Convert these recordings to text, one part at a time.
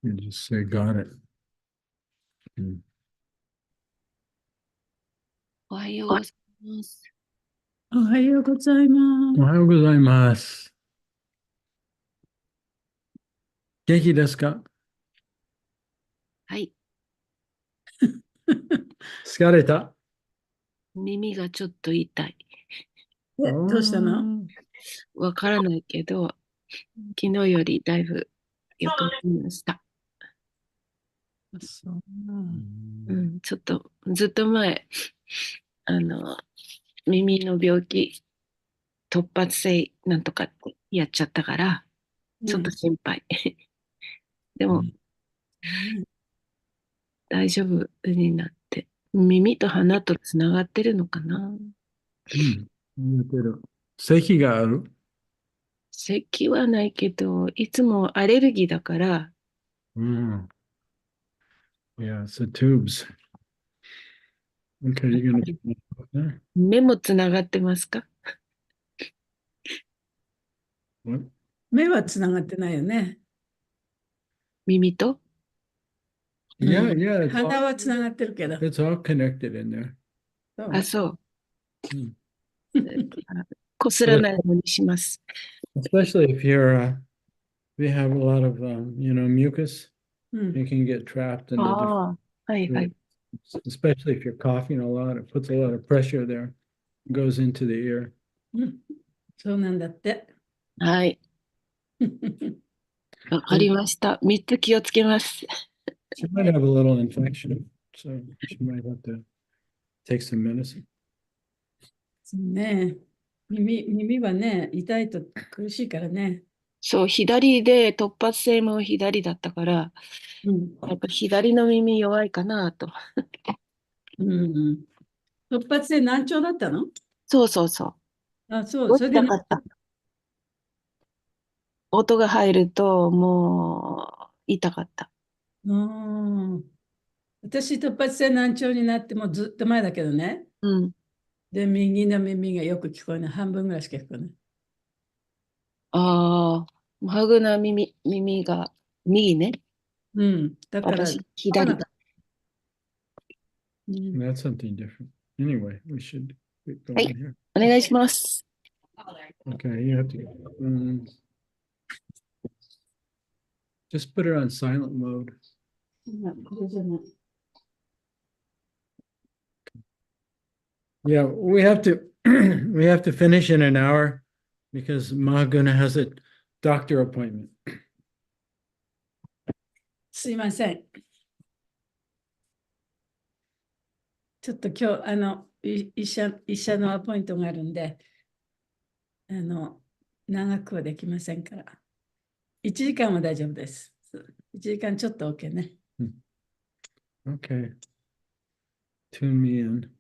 You just say, got it. おはようございます。おはようございます。おはようございます。元気ですか？はい。疲れた？耳がちょっと痛い。どうしたの？わからないけど、昨日よりだいぶ良くなりました。そうちょっとずっと前、あの、耳の病気、突発性なんとかってやっちゃったから、ちょっと心配。でも、大丈夫になって、耳と鼻とつながってるのかな。見えてる。咳がある？咳はないけど、いつもアレルギーだから、Yeah, it's the tubes. Okay, you're gonna get 目もつながってますか？目はつながってないよね。耳と Yeah, yeah, it's 鼻 all, はつながってるけど。it's all connected in there. あ、そう。Mm. こすらないようにします。Especially if we have a lot of, mucus, it can get trapped in the ああ、はいはい。especially if you're coughing a lot, it puts a lot of pressure there, goes into the ear. そうなんだって。はい。わかりました。3つ気をつけます。She might have a little infection, so she might have to take some medicine. ね、耳はね、痛いと苦しいからね。そう、左で突発性も左だったから、やっぱ左の耳弱いかなと。突発性難聴だったの？そうそうそう。あ、そう、落ちそれでたかった。音が入ると、もう、痛かった。私、突発性難聴になってもずっと前だけどね。で、右の耳がよく聞こえない。半分ぐらいしか聞こえない。ああ、ハグな耳が右ね。だから、私、左。That's something different. Anyway, we should get は going い、here. お願いします。Okay, you have to just put it on silent mode. Yeah, we have to we have to finish in an hour because Mahaguna has a doctor appointment. すいません。ちょっと今日、医者のアポイントがあるんで、長くはできませんから。1時間は大丈夫です。1時間ちょっと OK ね。Okay. Tune me in.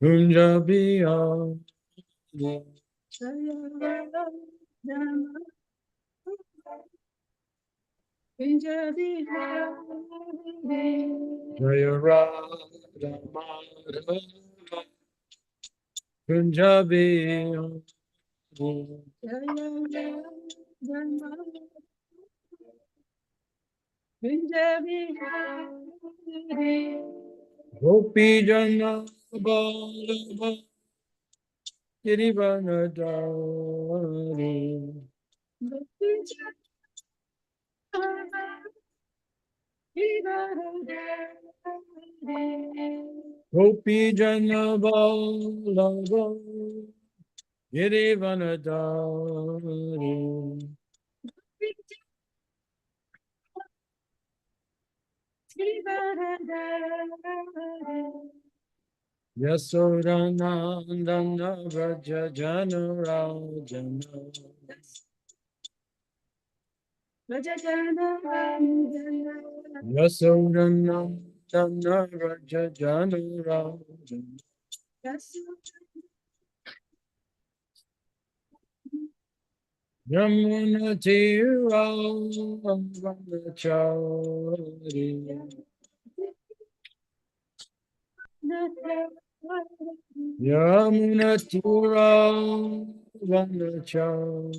Punjabi. Gopi Jana Balaba Girivanadari Gopi Jana Balaba Girivanadari Yasodanandana Vraja Janarajana Yasodanandana Vraja Janarajana Yamuna Tira Vanachari. Yamuna Tira Vanachari.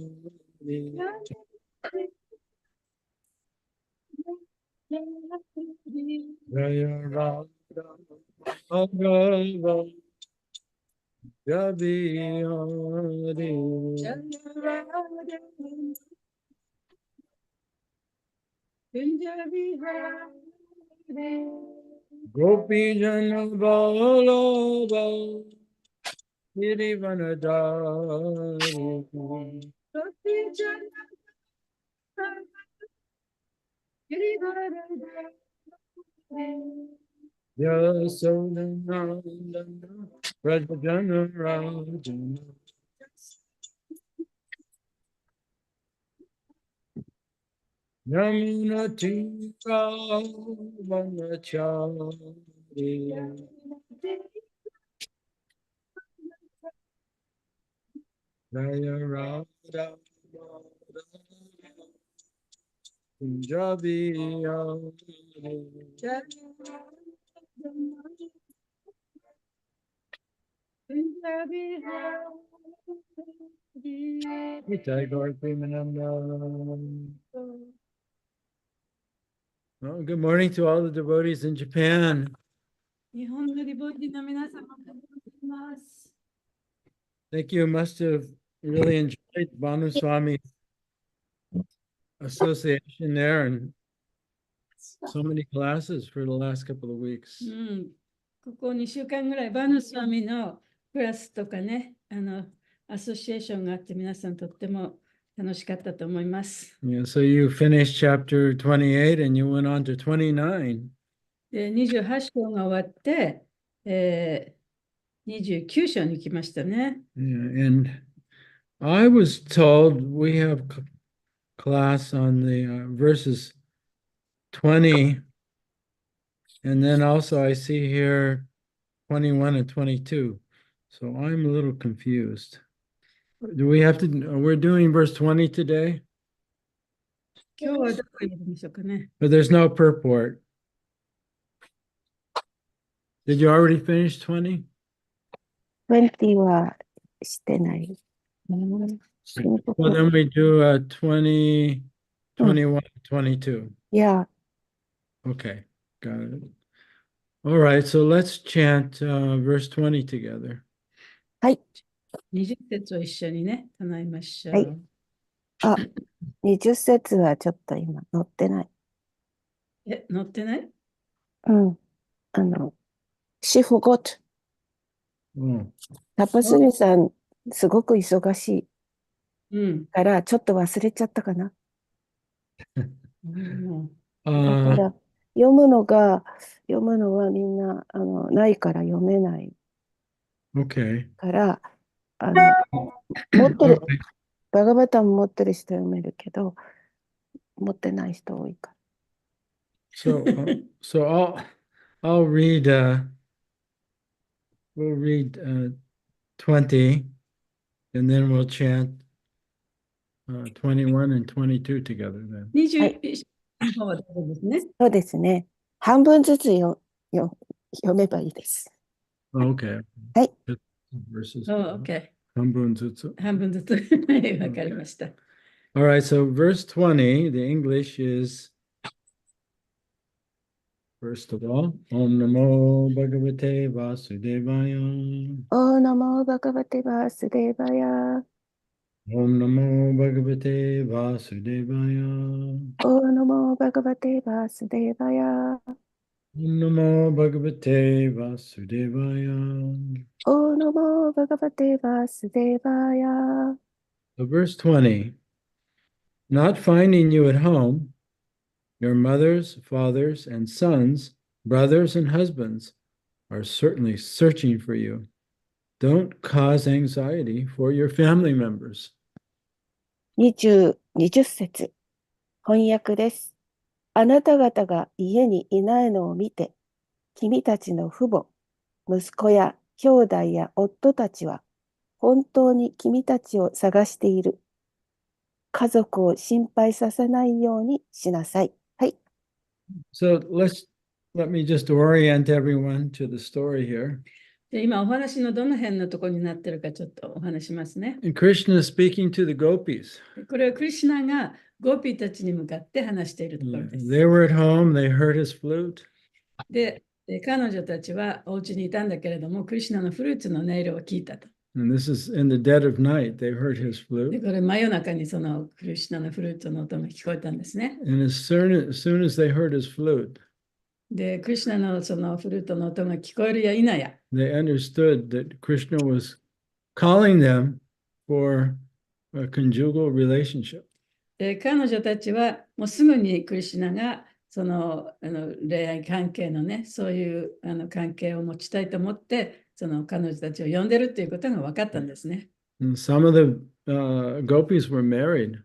Jaya Radha Bhagava Jabiyari. Gopi Jana Vallabha Girivanadari. Yasodhanandana Rajana Rajana. Yamuna Tira Vanachari. Jaya Radha Punjabi. Tagore Premananda. Well, good morning to all the devotees in Japan. 日本のリボディの皆様、おはようございます。 Think you must have really enjoyed Banu Swami's association there and so many classes for the last couple of weeks. ここ2週間ぐらい、バヌスワミのクラスとかね、アソシエーションがあって、皆さんとっても楽しかったと思います。Yeah, so you finished chapter 28 and you went on to 29. で、28章が終わって、29章に来ましたね。Yeah, and I was told we have class on the verses 20, and then also I see here 21 and 22. So I'm a little confused. Do we have to, we're doing verse 20 today, 今日はどこにいるんでしょうかね。 but there's no purport. Did you already finish 20? 20はしてない。Well, then we do 20, 21, 22. Yeah, Okay, got it. All right, so let's chant verse 20 together. 20節を一緒にね、唱えましょう。はいあ、20節はちょっと今載ってない。載ってない？うん。she forgot。タパスリさん、すごく忙しいから、ちょっと忘れちゃったかな。だから、読むのはみんな、ないから読めないOkay. から、持ってる、バガバタン持ってる人は読めるけど、持ってない人多いから。So I'll read we'll read 20 and then we'll chant 21 and 22 together then. 21の方はどうですね。そうですね。半分ずつ読めばいいです。Okay. はい。Verses. OK。半分ずつ。半分ずつ。わかりました。All right, so verse 20, the English is, first of all, Om Namo Bhagavate Vasudevaya. Om Namo Bhagavate Vasudevaya. Om Namo Bhagavate Vasudevaya. Om Namo Bhagavate Vasudevaya. Om Namo Bhagavate Vasudevaya. Om Namo Bhagavate Vasudevaya. So verse 20, not finding you at home, your mothers, fathers, and sons, brothers, and husbands are certainly searching for you. Don't cause anxiety for your family members. 20節。翻訳です。あなた方が家にいないのを見て、君たちの父母、息子や兄弟や夫たちは、本当に君たちを探している。家族を心配させないようにしなさい。はい。So let me just orient everyone to the story here. で今お話のどの辺のところになってるかちょっとお話しますね。And Krishna is speaking to the gopis. これはクリシュナがゴピたちに向かって話しているとこ Yeah, ろです。they were at home, they heard his flute. で、彼女たちはお家にいたんだけれども、クリシュナのフルーツの音色を聞いたと。And this is in the dead of night, they heard his で、 flute. これ真夜中にそのクリシュナのフルーツの音が聞こえたんですね。And as soon as they heard his flute, で、クリシュナのそのフルートの音が聞こえるや否や、 they understood that Krishna was calling them for a conjugal relationship. で、彼女たちはもうすぐにクリシュナがその恋愛関係のね、そういう関係を持ちたいと思って、その彼女たちを呼んでるということが分かったんですね。And some of the gopis were married,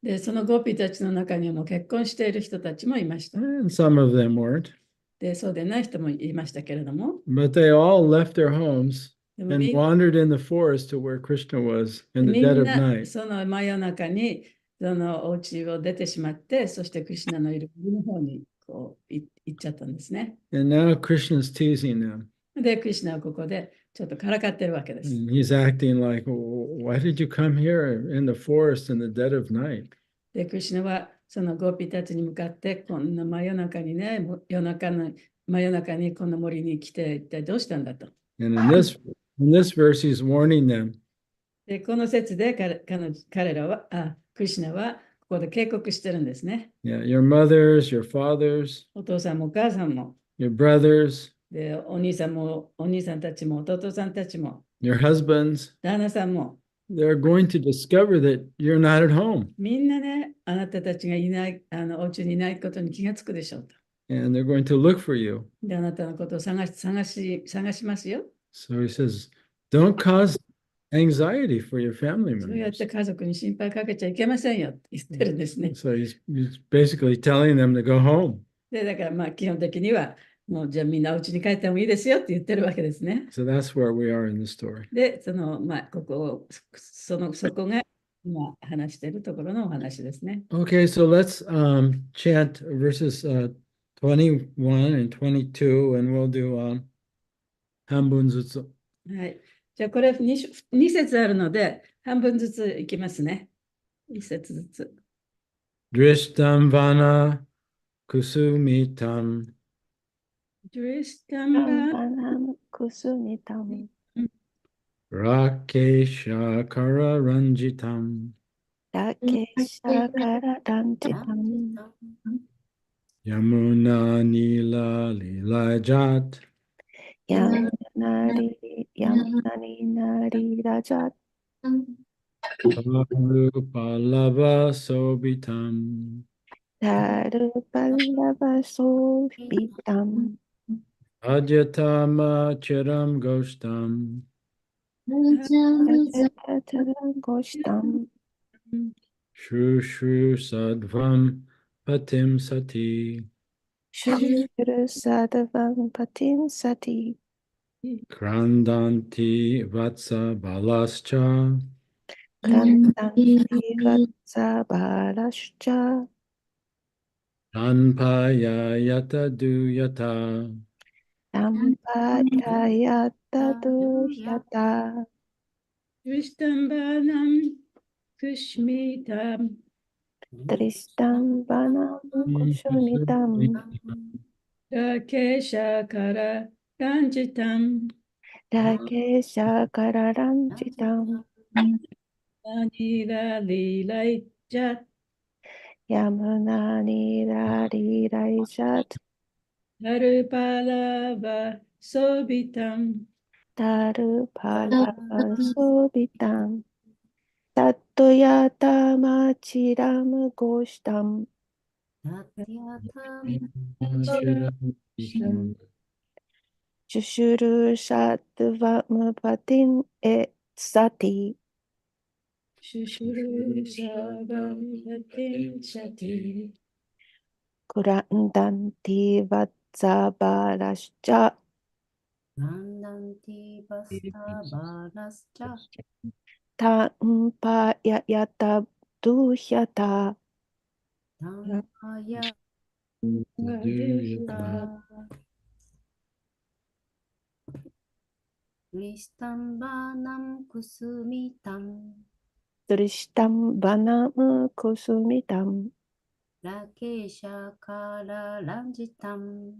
で、そのゴピたちの中にも結婚している人たちもいました。 and some of them weren't. で、そうでない人もいましたけれども、 But they all left their homes でも and みん wandered in the forest to where Krishna was in the み dead ん of な night. その真夜中にそのお家を出てしまって、そしてクリシュナのいる森の方にこう行っちゃったんですね。 And now Krishna's teasing them. で、クリシュナはここでちょっとからかってるわけです。 And he's acting like, why did you come here in the forest in the dead of night? で、クリシュナはそのゴピたちに向かって、こんな真夜中にね、真夜中にこの森に来て、一体どうしたんだと。 And in this verse, he's warning them. で、この説で彼らは、クリシュナはここで警告してるんですね。 Yeah, your mothers, your fathers, お父さんもお母さんも、 your brothers, で、お兄さんたちも、弟さんたちも、 your husbands, 旦那さんも、 they're going to discover that you're not at home. みんなね、あなたたちがいない、お家にいないことに気がつくでしょうと。 And they're going to look for you. で、あなたのことを探しますよ。 So he says, don't cause anxiety for your family そうやっ members. て家族に心配かけちゃいけませんよって言ってるんですね。 So he's basically telling them to go home. で、だからまあ基本的には、もうじゃあみんなお家に帰ってもいいですよって言ってるわけですね。 So that's where we are in the story. で、そこが今話しているところのお話ですね。 Okay, so let's chant verses 21 and 22, and we'll do Hanbun Zutsu. はい。じゃあこれ2節あるので、半分ずついきますね。1節ずつ。 Drishtam Vana Kusumitam ドリスタンババナムクスニタム。 Rakesha Kara Ranjitam ラケシャカラランジタム。 Yamuna Nila Lilajat ヤムナリナリラジャ Parupalava Sobitam タルパラバソビタム。 Adyatama Chiram Goshtam タタラゴシタム。 Shushu Sadvam Patim Sati シュシュルサダバンパティンサティ。 Krandanti Vatsa Balascha クランタンティワッツァバラシュチャ。 Tanpaya Yata Duyata タンパヤヤタドヤタ。 ドリスタンバナムクシミタム トリスタンバナムコシュニタム。 ラケシャカラランジタム ラケシャカラランジタム。 アニラリライジャヤムナニラリライジャト。タルパラバソビタム タルパラバソビタン。タットヤタマチラムゴシタム。 シュシュルシャトゥワムパティンエサティ。 シュシュルシャバンバティンシャティクランダンティワッツァバラシチャ。 Nandanti basta balascha タンパヤヤタドゥヒャタ、タンパヤタウリスタンバナムクスミタンドリシタンバナムコスミタン、ラケシャカラランジタン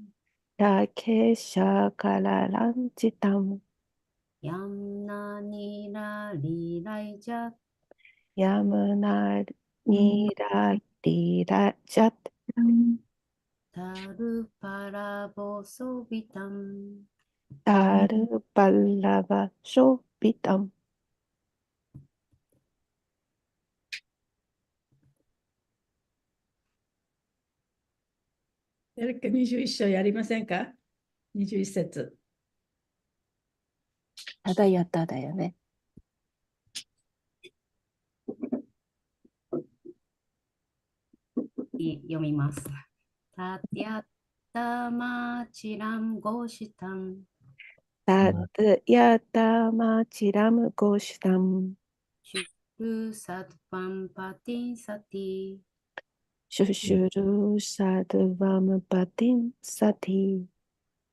ラケシャカラランチタン、ヤンナニラリライジャヤムナニラリラジャタ、タルパラボソビタンタルパラバショビタン。誰か21章やりませんか？ 21 節。ただやっただよね。読みます。タティアタマチラムゴシタンタトヤタマチラムゴシタン、シュルサトパンパティンサティシュシュルサドヴァムパティンサティ、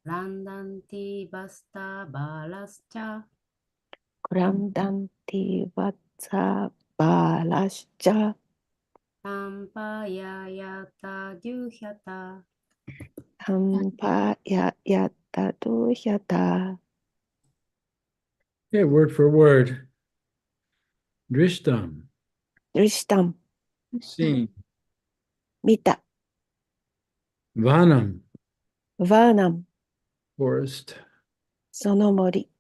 ランダンティバスタバラスチャクランダンティワッツァバラシチャ、タンパヤヤタデュヒャタタンパヤヤタドヒャタ。Okay, word for word. Drishtam, ドリシタン、 seen. 見た。 Vanam, ワーナム、 forest. その森。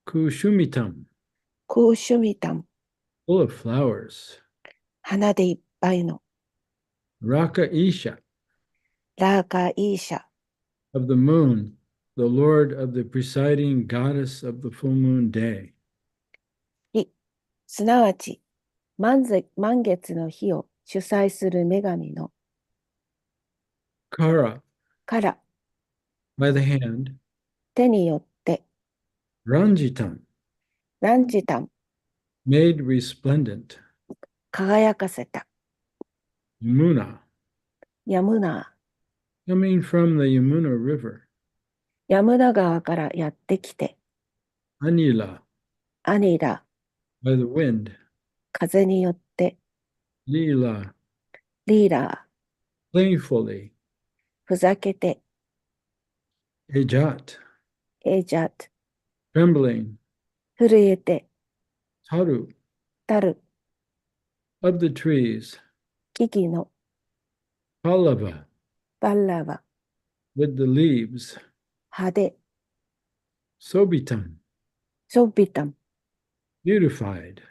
Kushumitam, クーシュミタン、 full of flowers. 花でいっぱいの。 Raka Isha, ラーカイーシャ、 of the moon, the lord of the presiding goddess of the full moon day. すなわち満月の日を主催する女神の Kara, から by the hand. 手によって Ranjitam, ランジタン、 made resplendent. 輝かせた。 Yamuna, ヤムナ coming from the Yamuna River. ー、ヤムナ川からやってきて、 Anila, アニラ、 by the wind. 風によって、 Lila, リーラ playfully. ー、ふざけて、 Ejat, エジャット、 trembling. 震えて、 Taru, たる、 of the trees. 木々の Palava, バッラバ、 with the leaves. 葉で、 Sobitam, ショビタン、 beautified.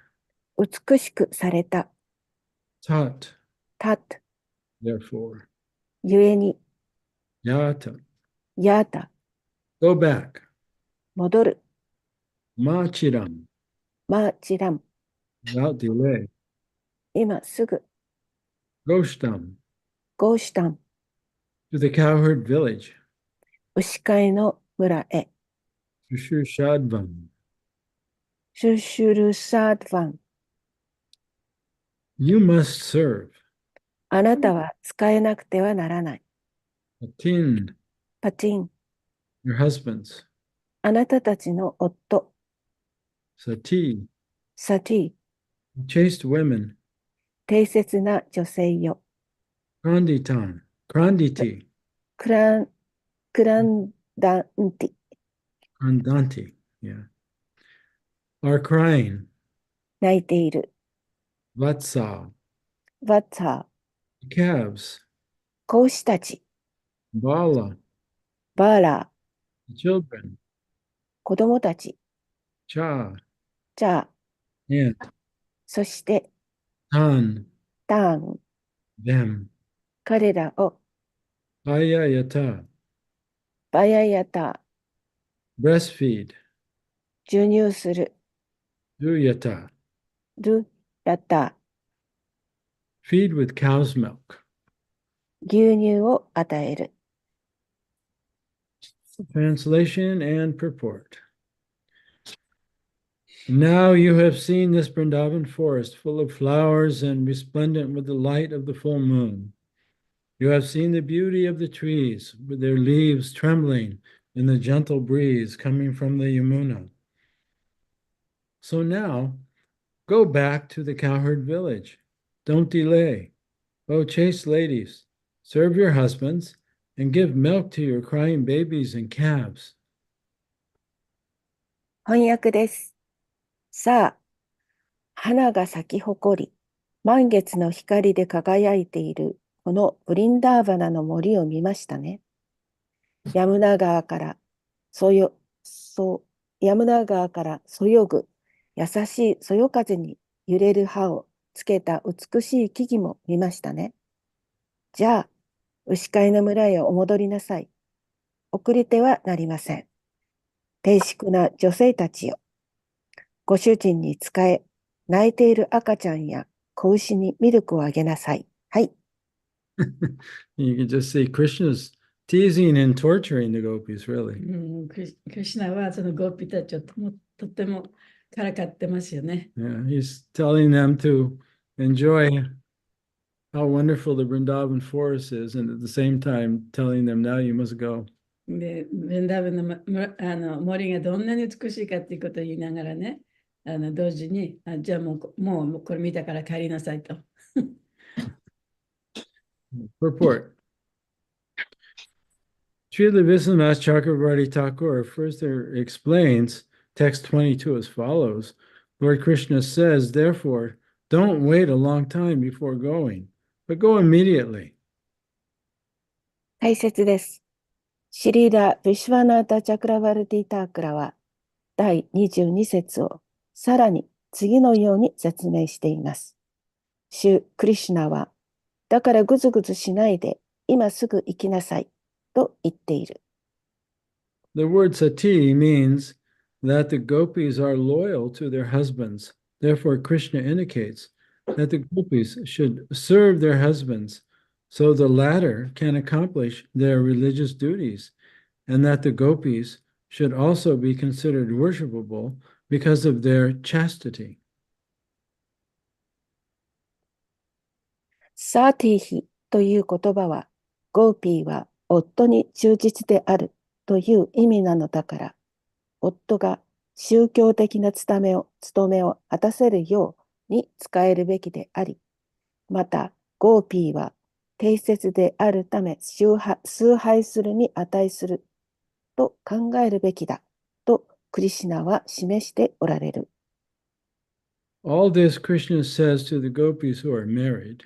美しくされた。 Tat, たっ、 therefore. ゆえに、 Yata, やだ、 go back. 戻る、 Machiram, まちらん、 without delay. 今すぐ、 Goshtam, ゴーシュタン、 to the cowherd village. 牛飼いの村へ、 Shadvam, シュシュルサードファン、 you must serve. あなたは使えなくてはならない。 Attend パチン、 your husbands. あなたたちの夫、 Sati, サティ、 chaste women. 定説な女性よ。 Kranditi, クランダンティ、 Krandanti, yeah. Are crying. 泣いている。 Vatsa, ワッツァー、 calves. 子牛たち、 Bala, バーラー、 children. 子供たち、 Cha, じゃあ、 and そして、 Tan, ターン、 them. 彼らを Aya yata, バヤヤタ、 breastfeed. 授乳する、 Duyata, ルヤタ、 feed with cow's milk. 牛乳を与える。 Translation and purport. Now you have seen this Vrindavan forest full of flowers and resplendent with the light of the full moon. You have seen the beauty of the trees with their leaves trembling in the gentle breeze coming from the Yamuna. So now go back to the cowherd village. Don't delay. O chaste ladies, serve your husbands and give milk to your crying babies and calves. 翻訳です。さあ、花が咲き誇り、満月の光で輝いているこのブリンダーバナの森を見ましたね。ヤムナ川からヤムナ川からそよぐ優しいそよ風に揺れる葉をつけた美しい木々も見ましたね。じゃあ、牛飼いの村へお戻りなさい。遅れてはなりません。低粛な女性たちよ。ご主人に仕え、泣いている赤ちゃんや子牛にミルクをあげなさい。はい。You can just see Krishna's teasing and torturing the gopis, really. クリシュナはそのゴーピたちをとってもからかってますよね。Yeah, he's telling them to enjoy how wonderful the Vrindavan forest is, and at the same time telling them, now you must go. で、ベンダーブの森がどんなに美しいかっていうことを言いながらね、同時に、じゃあもうこれ見たから帰りなさいと。Purport. Srila Vishwanath Chakravarti Thakur further explains text 22 as follows. Lord Krishna says, therefore, don't wait a long time before going, but go immediately. 大切です。シリーラ・ヴィシュワナータ・チャクラバルティ・タークラは第22節をさらに次のように説明しています。主クリシュナは、だからぐずぐずしないで今すぐ行きなさいと言っている。The word sati means that the gopis are loyal to their husbands. Therefore, Krishna indicates that the gopis should serve their husbands so the latter can accomplish their religious duties, and that the gopis should also be considered worshipable because of their chastity. サーティヒという言葉は、ゴーピーは夫に忠実であるという意味なのだから、夫が宗教的な務めを果たせるように使えるべきであり、また、ゴーピーは適切であるため崇拝するに値すると考えるべきだとクリシュナは示しておられる。All this Krishna says to the gopis who are married.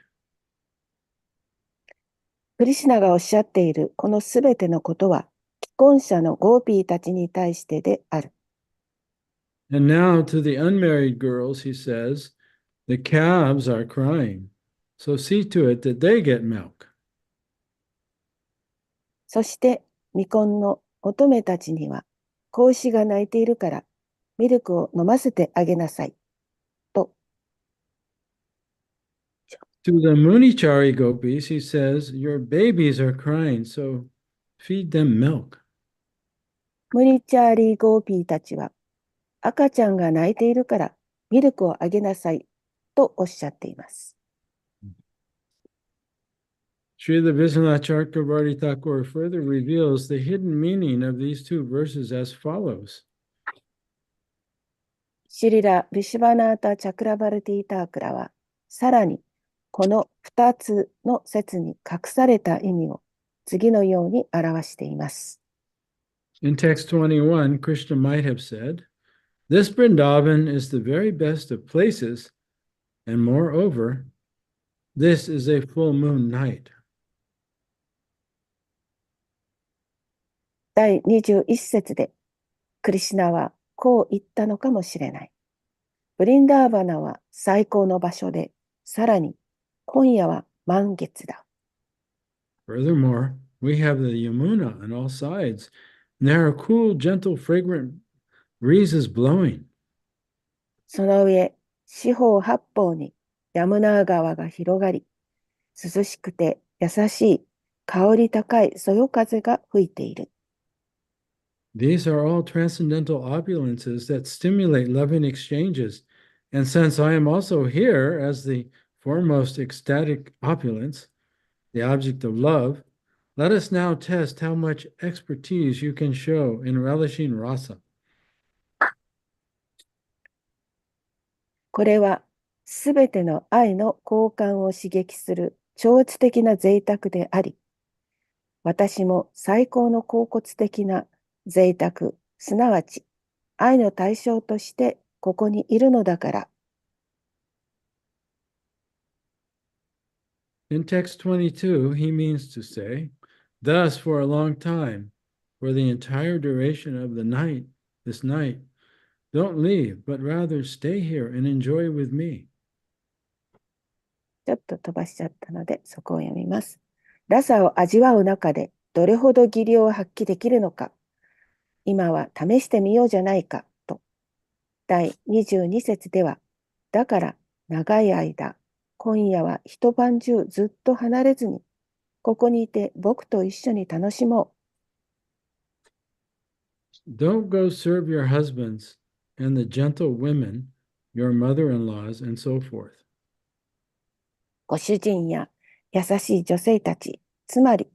クリシュナがおっしゃっているこのすべてのことは、既婚者のゴーピーたちに対してである。And now to the unmarried girls, he says, the calves are crying. So see to it that they get milk. そして未婚の乙女たちには、子牛が泣いているから、ミルクを飲ませてあげなさい。と。To the Munichari gopis, he says, your babies are crying, so feed them milk. ムニチャーリーゴーピーたちは、赤ちゃんが泣いているから、ミルクをあげなさい。とおっしゃっています。Srila Vishwanath Chakravarti Thakur further reveals the hidden meaning of these two verses as follows. シリラ・ビシュバナータ・チャクラバルティ・タークラは、さらにこの2つの説に隠された意味を次のように表しています。In text 21, Krishna might have said, this Vrindavan is the very best of places, and moreover, this is a full moon night. 第21節で、クリシュナはこう言ったのかもしれない。ブリンダーバナは最高の場所で、さらに今夜は満月だ。Furthermore, we have the Yamuna on all sides, and there are cool, gentle, fragrant breezes blowing. その上、四方八方にヤムナー川が広がり、涼しくて優しい香り高いそよ風が吹いている。These are all transcendental opulences that stimulate loving exchanges. And since I am also here as the foremost ecstatic opulence, the object of love, let us now test how much expertise you can show in relishing rasa. これはすべての愛の交換を刺激する超越的な贅沢であり、私も最高の恍惚的な贅沢、すなわち愛の対象としてここにいるのだから。In text 22, he means to say, thus for a long time, for the entire duration of the night, this night, don't leave, but rather stay here and enjoy with me. ちょっと飛ばしちゃったので、そこを読みます。ラサを味わう中でどれほど技量を発揮できるのか、今は試してみようじゃないかと。第22節では、だから長い間、今夜は一晩中ずっと離れずに、ここにいて僕と一緒に楽しもう。Don't go serve your husbands and the gentle women, your mother-in-laws, and so forth. ご主人や優しい女性たち、つまり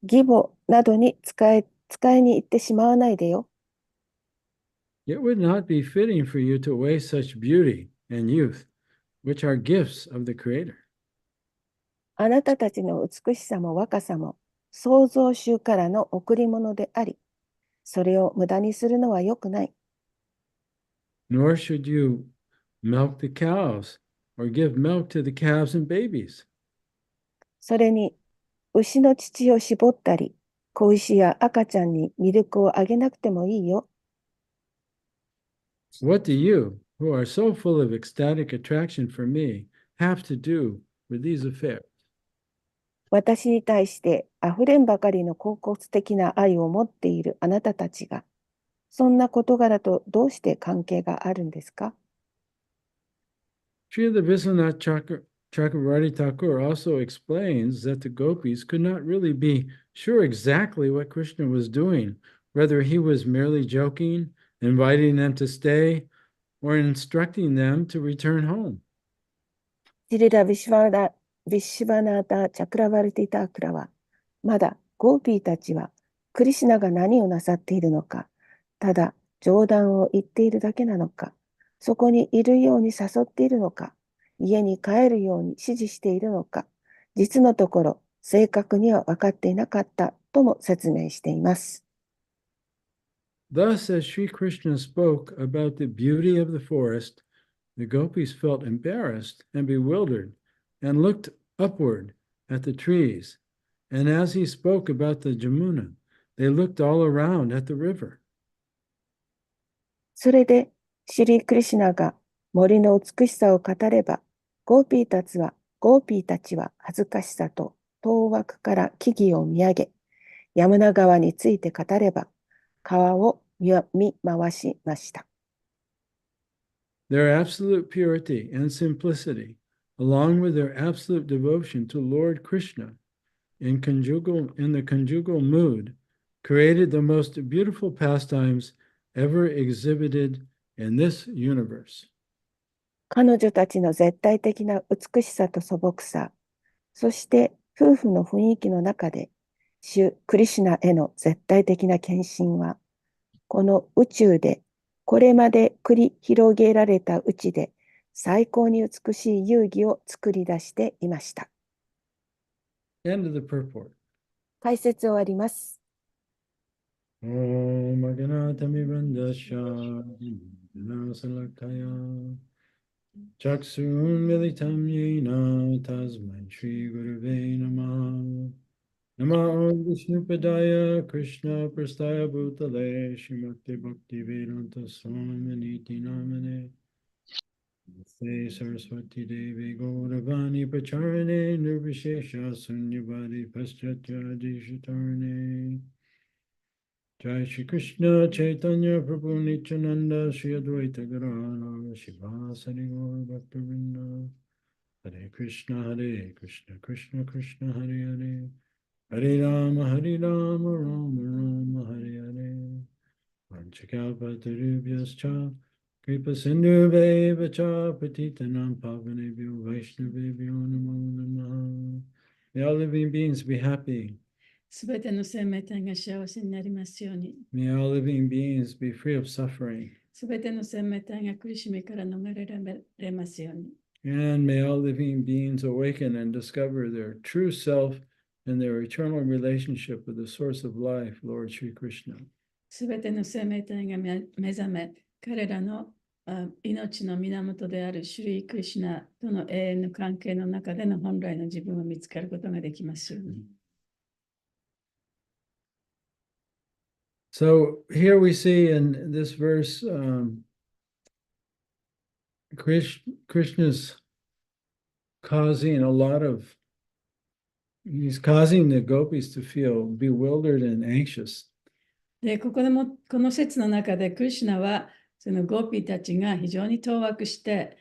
義母などに使いに行ってしまわないでよ。It would not be fitting for you to waste such beauty and youth, which are gifts of the Creator. あなたたちの美しさも若さも創造主からの贈り物であり、それを無駄にするのは良くない。Nor should you milk the cows or give milk to the calves and babies. それに牛の乳を絞ったり、子牛や赤ちゃんにミルクをあげなくてもいいよ。What do you, who are so full of ecstatic attraction for me, have to do with these affairs? 私に対してあふれんばかりの恍惚的な愛を持っているあなたたちが、そんな事柄とどうして関係があるんですか？ Srila Vishwanath Chakravarti Thakur also explains that the gopis could not really be sure exactly what Krishna was doing, whether he was merely joking, inviting them to stay, or instructing them to return home. シリラ・ビシュバナータ・チャクラバルティ・タークラは、まだゴーピーたちはクリシュナが何をなさっているのか、ただ冗談を言っているだけなのか、そこにいるように誘っているのか、家に帰るように指示しているのか、実のところ正確には分かっていなかったとも説明しています。Thus, as Sri Krishna spoke about the beauty of the forest, the gopis felt embarrassed and bewildered and looked upward at the trees. And as he spoke about the Jamuna, they looked all around at the river. それで、シリ・クリシュナが森の美しさを語れば、ゴーピーたちは恥ずかしさと当惑から木々を見上げ、ヤムナ川について語れば、川を見回しました。Their absolute purity and simplicity, along with their absolute devotion to Lord Krishna in the conjugal mood, created the most beautiful pastimes ever exhibited in this universe. 彼女たちの絶対的な美しさと素朴さ、そして夫婦の雰囲気の中で、主クリシュナへの絶対的な献身は、この宇宙でこれまで繰り広げられたうちで最高に美しい遊戯を作り出していました。End of the purport. 解説終わります。Om Aganatami Vandasya Salakaya Chaksun Militam Yena Tasmai Shri Gurave Namah Nama Om Vishnupadaya Krishna Prastaya Bhutale Shrimati Bhakti Vedanta Swaminiti Namane Namaste Saraswati Devi Gauravani Pacharane Nirvishesha Sunyavadi Paschatya Dishatarne Jai Shri Krishna Chaitanya Prabhu Nityananda Shri Advaita Gadadhara Shivasari Gaur Bhaktivinoda Hare Krishna Krishna Krishna Hare Hare Hare Rama Rama Rama Hare Hare Chakapatarubhyascha Kripa Sindhubheva cha Patitanam Pavanebhyo Vaishnavebhyo Namo Namaha. May all living beings be happy. すべての生命体が幸せになりますように。May all living beings be free of suffering. すべての生命体が苦しみから逃れられますように。And may all living beings awaken and discover their true self and their eternal relationship with the source of life, Lord Sri Krishna. すべての生命体が目覚め、彼らの命の源であるシュリー・クリシュナとの永遠の関係の中での本来の自分を見つかることができますように。So here we see in this verse, Krishna's causing a lot of, he's causing the gopis to feel bewildered and anxious. で、ここでも、この説の中で、クリシュナは、そのゴーピーたちが非常に当惑して、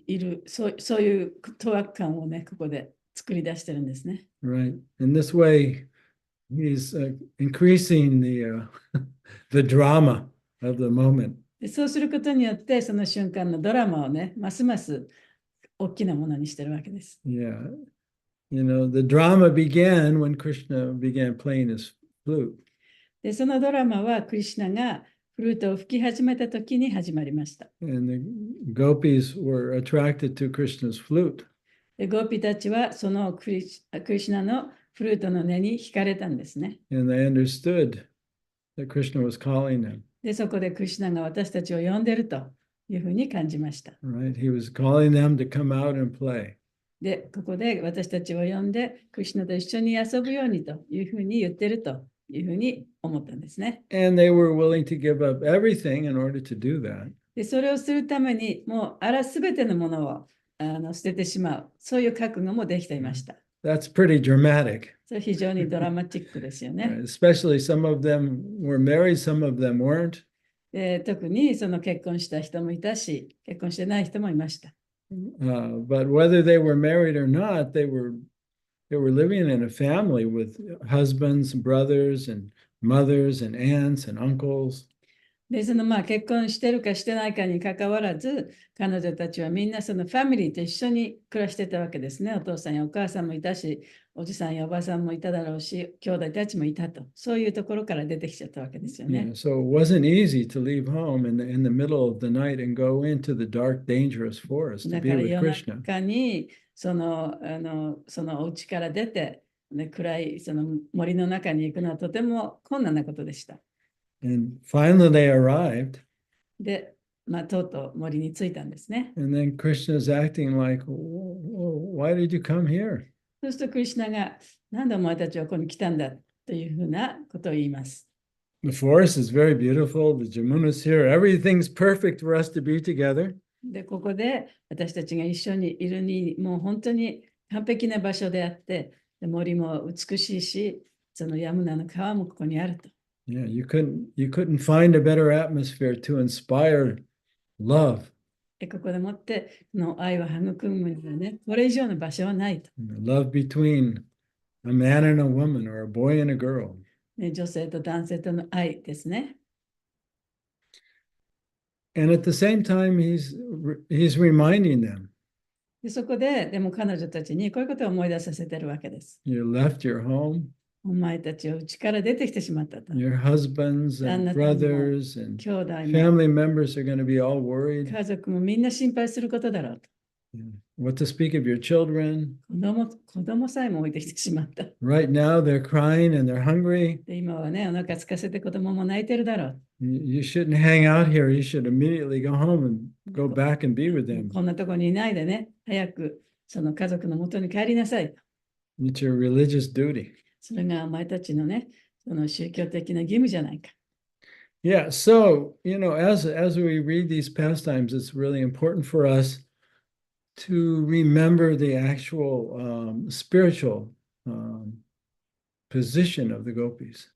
いる、そういう当惑感をね、ここで作り出してるんですね。Right. In this way, he's increasing the drama of the moment. で、そうすることによって、その瞬間のドラマをね、ますます大きなものにしてるわけです。Yeah. You know, the drama began when Krishna began playing his flute. で、そのドラマはクリシュナがフルートを吹き始めた時に始まりました。And the gopis were attracted to Krishna's flute. で、ゴーピーたちはそのクリシュナのフルートの音に惹かれたんですね。And they understood that Krishna was calling them. で、そこでクリシュナが私たちを呼んでるというふうに感じました。Right? He was calling them to come out and play. で、ここで私たちを呼んで、クリシュナと一緒に遊ぶようにというふうに言ってるというふうに思ったんですね。And they were willing to give up everything in order to do that. で、それをするために、もうすべてのものを捨ててしまう、そういう覚悟もできていました。That's pretty dramatic. それ非常にドラマチックですよね。Especially some of them were married, some of them weren't. で、特にその結婚した人もいたし、結婚してない人もいました。But whether they were married or not, they were living in a family with husbands, brothers, and mothers, and aunts, and uncles. で、その結婚してるかしてないかにかかわらず、彼女たちはみんなそのファミリーと一緒に暮らしてたわけですね。お父さんやお母さんもいたし、おじさんやおばさんもいただろうし、兄弟たちもいたと。そういうところから出てきちゃったわけですよね。So it wasn't easy to leave home in the middle of the night and go into the dark, dangerous forest to だ be から with 夜 Krishna. 中にそのお家から出て、ね、暗いその森の中に行くのはとても困難なことでした。And finally they arrived. で、とうとう森に着いたんですね。And then Krishna's acting like, why did you come here? そうするとクリシュナが、なんでお前たちはここに来たんだというふうなことを言います。The forest is very beautiful. The Jamuna's here. Everything's perfect for us to be together. で、ここで私たちが一緒にいるに、もう本当に完璧な場所であって、森も美しいし、そのヤムナの川もここにあると。Yeah, you couldn't find a better atmosphere to inspire love. ここでもっての愛を育むにはね、これ以上の場所はないと。Love between a man and a woman or a boy and a girl. ね、女性と男性との愛ですね。And at the same time, he's reminding them. でそこで、でも彼女たちにこういうことを思い出させてるわけです。You left your home. お前たちは家から出てきてしまったと。Your husbands and brothers and 兄弟も family members are going to be all worried. 家族もみんな心配することだろうと。What to speak of your children. 子供さえも置いてきてしまった。Right now, they're crying and they're hungry. で今はね、お腹空かせて子供も泣いてるだろう。You shouldn't hang out here. You should immediately go home and go back and be with them. こんなとこにいないでね、早くその家族のもとに帰りなさい。It's your religious duty. それがお前たちのね、その宗教的な義務じゃないか。Yeah, so, as we read these pastimes, it's really important for us to remember the actual spiritual position of the gopis.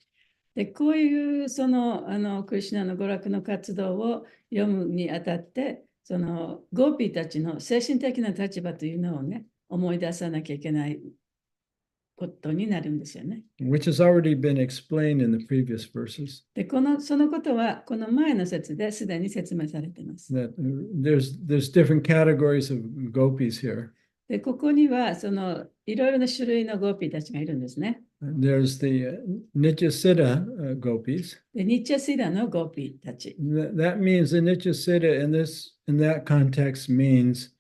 で、こういうそのクリシュナの娯楽の活動を読むにあたって、そのゴーピーたちの精神的な立場というのをね、思い出さなきゃいけないことになるんですよね。which has already been explained in the previous verses. で、そのことはこの前の説ですでに説明されています。That there's different categories of gopis here. で、ここにはいろいろな種類のゴーピーたちがいるんですね。There's the Nityasiddha gopis. で、ニッチャシダのゴーピーたち。That means the Nityasiddha in that context means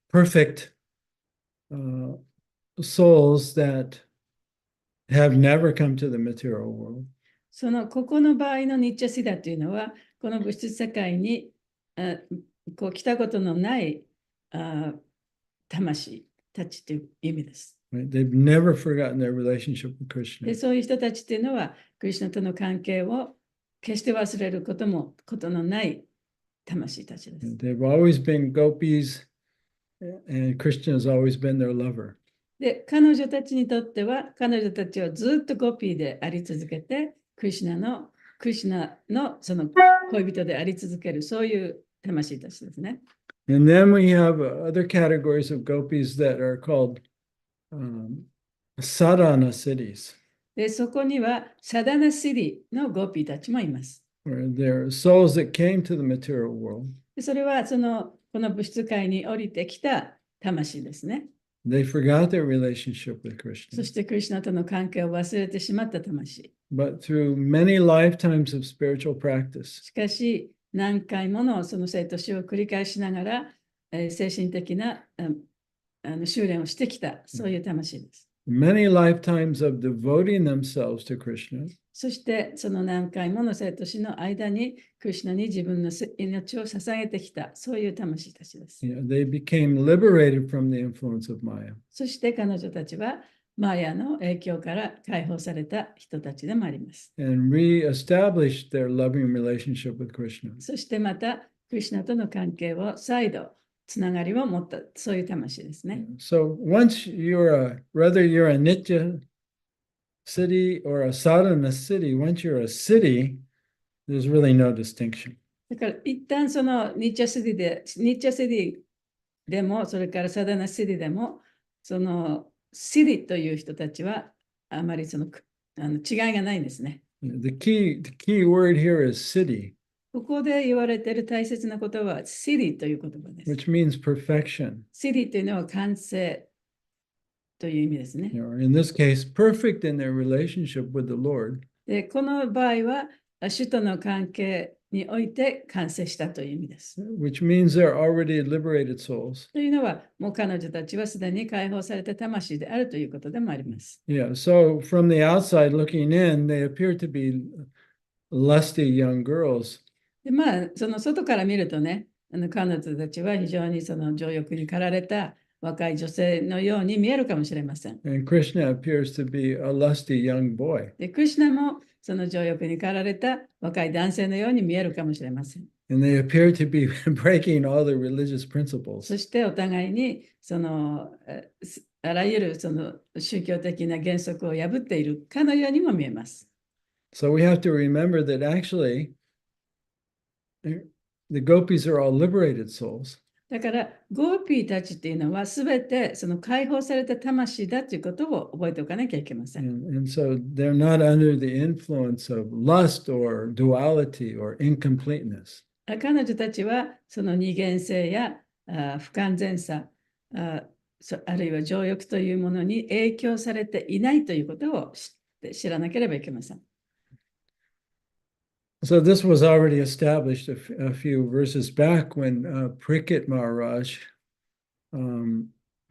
perfect souls that have never come to the material world. ここの場合のニッチャシダというのは、この物質世界に来たことのない魂たちという意味です。Right? They've never forgotten their relationship with で、 Krishna. そういう人たちというのは、クリシュナとの関係を決して忘れることのない魂たちです。They've always been gopis, and Krishna has always been their lover. で、彼女たちにとっては、彼女たちはずっとゴピーであり続けて、クリシュナのその恋人であり続ける、そういう魂たちですね。And then we have other categories of gopis that are called sadhana cities, で、そこにはサダナシリのゴピーたちもいます。where they're souls that came to the material world. で、それはこの物質界に降りてきた魂ですね。They forgot their relationship with そ Krishna. してクリシュナとの関係を忘れてしまった魂。But through many lifetimes of spiritual practice, しかし、何回ものその生と死を繰り返しながら、精神的な修練をしてきた、そういう魂です。many lifetimes of devoting themselves to Krishna, そして、その何回もの生と死の間に、クリシュナに自分の命を捧げてきた、そういう魂たちです。they became liberated from the influence of Maya. そして彼女たちは、マヤの影響から解放された人たちでもあります。And reestablished their loving relationship with Krishna. そしてまた、クリシュナとの関係を再度、つながりを持った、そういう魂ですね。So once whether you're a Nitya city or a sadhana city, once you're a city, there's really no distinction. だから一旦そのニッチャシティでも、それからサダナシティでも、そのシティという人たちはあまり違いがないんですね。The key word here is city, ここで言われている大切な言葉はシティという言葉です。which means perfection. シティというのは完成という意味ですね。In this case, perfect in their relationship with the Lord. で、この場合は、主との関係において完成したという意味です。Which means they're already liberated souls. というのは、もう彼女たちはすでに解放された魂であるということでもあります。Yeah, so from the outside looking in, they appear to be lusty young girls. で、まあ、その外から見るとね、彼女たちは非常にその情欲に駆られた若い女性のように見えるかもしれません。And Krishna appears to be a lusty young boy. で、クリシュナもその情欲に駆られた若い男性のように見えるかもしれません。And they appear to be breaking all the religious principles. そしてお互いにあらゆるその宗教的な原則を破っているかのようにも見えます。So we have to remember that actually the gopis are all liberated souls. だからゴーピーたちっていうのはすべてその解放された魂だということを覚えておかなきゃいけません。And so they're not under the influence of lust or duality or incompleteness. 彼女たちはその二元性や不完全さあるいは情欲というものに影響されていないということを知らなければいけません。So this was already established a few verses back when Parikshit Maharaj,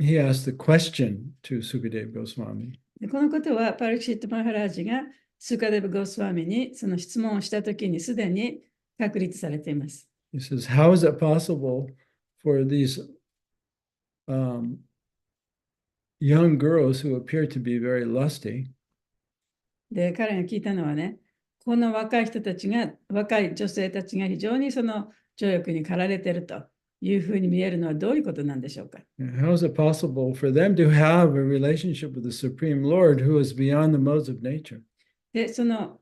he asked the question to Sukadeva Goswami. このことはパルキシット・マハラージがスカデブ・ゴスワミにその質問をしたときにすでに確立されています。He says, how is it possible for these young girls who appear to be very lusty? で、彼が聞いたのはね、この若い女性たちが非常にその情欲に駆られているというふうに見えるのはどういうことなんでしょうか。How is it possible for them to have a relationship with the Supreme Lord who is beyond the modes of nature? で、その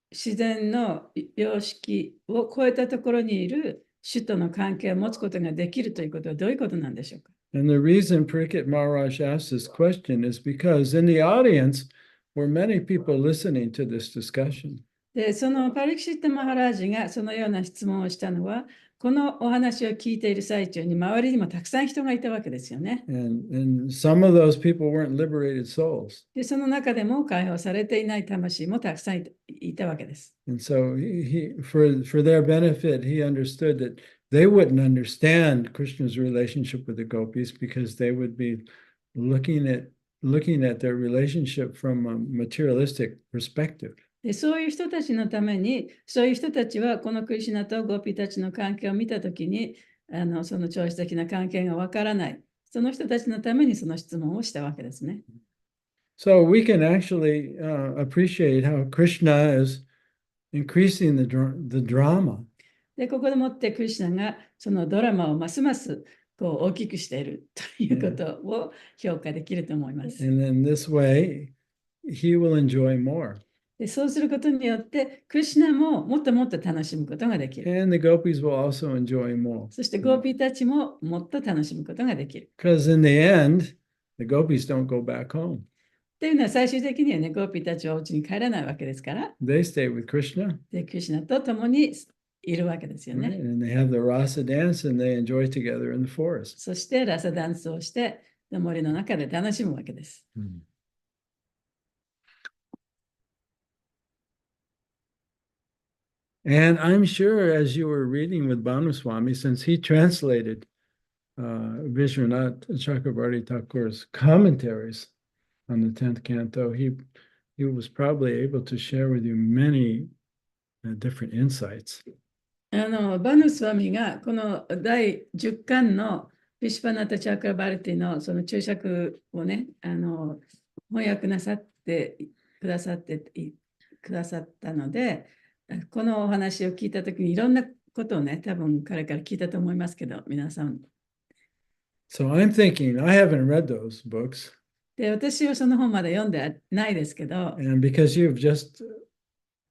自然の様式を超えたところにいる主との関係を持つことができるということはどういうことなんでしょうか。And the reason Pariksit Maharaj asked this question is because in the audience were many people listening to this discussion. で、そのパリキシット・マハラージがそのような質問をしたのは、このお話を聞いている最中に周りにもたくさん人がいたわけですよね。And some of those people weren't liberated souls. で、その中でも解放されていない魂もたくさんいたわけです。And so for their benefit, he understood that they wouldn't understand Krishna's relationship with the gopis because they would be looking at their relationship from a materialistic perspective. で、そういう人たちのために、そういう人たちはこのクリシュナとゴピたちの関係を見たときに、その超越的な関係がわからない。その人たちのためにその質問をしたわけですね。So we can actually appreciate how Krishna is increasing the drama. で、ここでもってクリシュナがそのドラマをますますこう大きくしているということを評価できると思います。And in this way, he will enjoy more. で、そうすることによって、クリシュナももっともっと楽しむことができる。And the gopis will also enjoy more. そしてゴーピーたちももっと楽しむことができる。Because in the end, the gopis don't go back home. っていうのは最終的にはね、ゴーピーたちはお家に帰らないわけですから、They stay with Krishna. で、クリシュナと共にいるわけですよ Right? ね。 And they have the rasa dance and they enjoy together in the forest. そしてラサダンスをして森の中で楽しむわけです。And I'm sure as you were reading with Banuswami, since he translated Vishwanath Chakrabarti Thakur's commentaries on the 10th canto, he was probably able to share with you many different insights. バヌスワミがこの第10巻のビシュパナタ・チャクラバルティのその注釈をね、翻訳なさってくださったので、このお話を聞いたときにいろんなことをね、多分彼から聞いたと思いますけど、皆さん。So I'm thinking, I haven't read those books. で、私はその本まだ読んでないですけど、And because you've just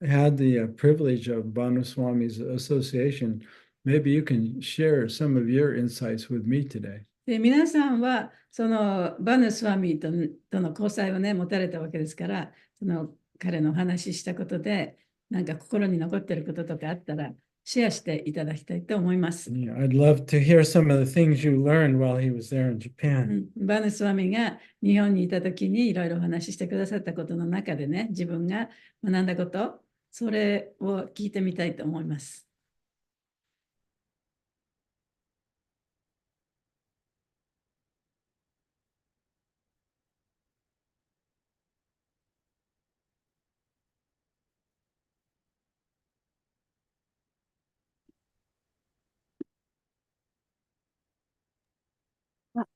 had the privilege of Banuswami's association, maybe you can share some of your insights with me today. で、皆さんはそのバヌスワミとの交際をね、持たれたわけですから、その彼のお話ししたことで、なんか心に残っていることとかあったら、シェアしていただきたいと思います。Yeah, I'd love to hear some of the things you learned while he was there in Japan. バヌスワミが日本にいたときにいろいろお話ししてくださったことの中でね、自分が学んだこと、それを聞いてみたいと思います。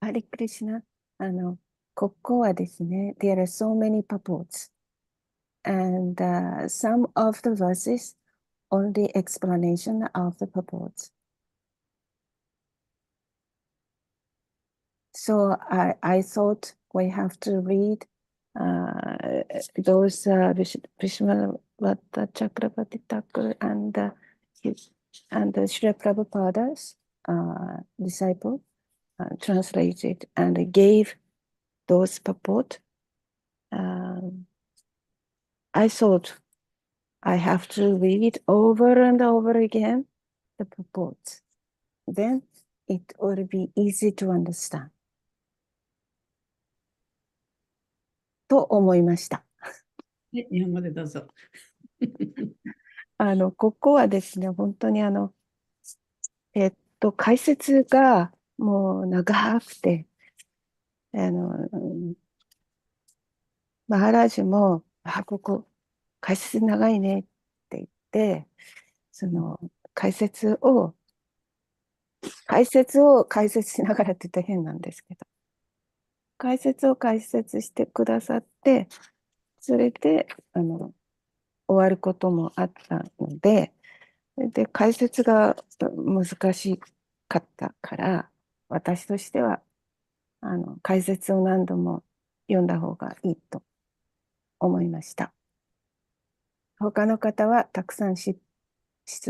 ハリクリシナ、ここはですね、there are so many purports, and some of the verses only explanation of the purports. So I thought we have to read those Vishwanath Chakrabarti Thakur and Srila Prabhupada's disciple translated and gave those purport. I thought I have to read over and over again the purports. Then it will be easy to understand. と思いました。日本語でどうぞ。ここはですね、本当に解説がもう長くて、マハラージュも、ここ、解説長いねって言って、その解説を解説しながらって言ったら変なんですけど、解説してくださって、それで、終わることもあったので、解説が難しかったから、私としては、解説を何度も読んだ方がいいと思いました。他の方はたくさん質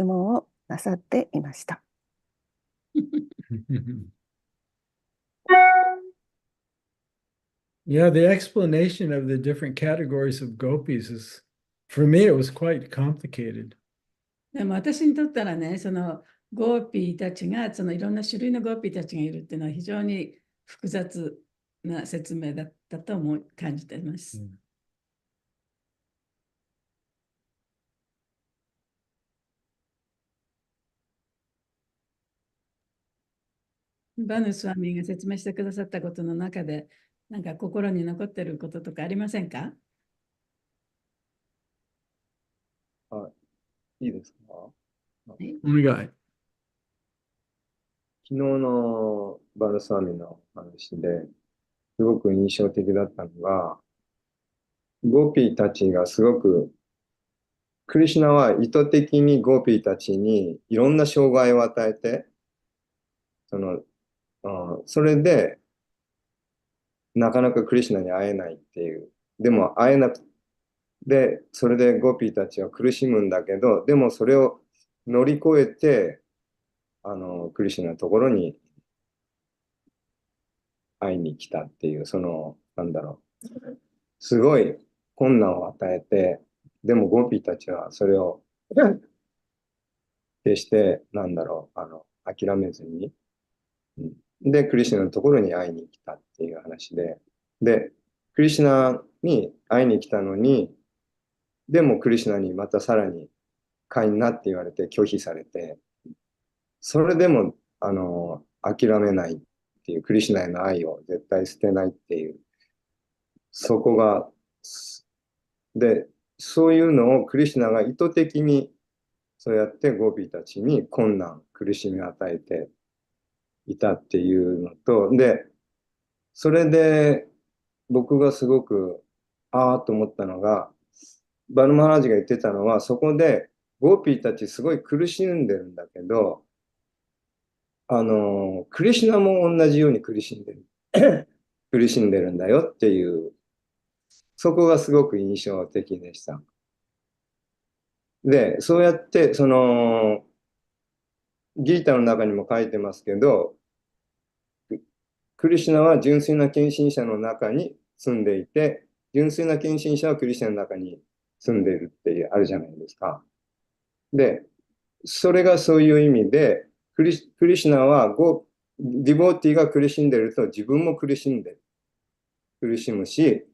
問をなさっていました。Yeah, the explanation of the different categories of gopis is, for me, it was quite complicated. でも私にとったらね、そのゴーピーたちが、そのいろんな種類のゴーピーたちがいるっていうのは非常に複雑な説明だったと感じています。バヌスワミが説明してくださったことの中で、なんか心に残っていることとかありませんか？いいですか？お願い。昨日のバルサーミの話ですごく印象的だったのが、ゴーピーたちがすごく、クリシュナは意図的にゴーピーたちにいろんな障害を与えて、それでなかなかクリシュナに会えないっていう。でも会えなくて、それでゴーピーたちは苦しむんだけど、でもそれを乗り越えて、クリシュナのところに会いに来たっていう、すごい困難を与えて、でもゴーピーたちはそれを決して、諦めずに、で、クリシュナのところに会いに来たっていう話で、で、クリシュナに会いに来たのに、でもクリシュナにまたさらに会員なって言われて拒否されて、それでも、諦めないっていう、クリシュナへの愛を絶対捨てないっていう、そこが、で、そういうのをクリシュナが意図的にそうやってゴーピーたちに困難、苦しみを与えていたっていうのと、で、それで僕がすごくああと思ったのが、バルマハラジが言ってたのは、そこでゴーピーたちすごい苦しんでるんだけど、クリシュナも同じように苦しんでる。苦しんでるんだよっていう、そこがすごく印象的でした。で、そうやって、ギータの中にも書いてますけど、クリシュナは純粋な献身者の中に住んでいて、純粋な献身者はクリシュナの中に住んでいるってあるじゃないですか。で、それがそういう意味で、クリシュナはディボーティが苦しんでいると自分も苦しむし、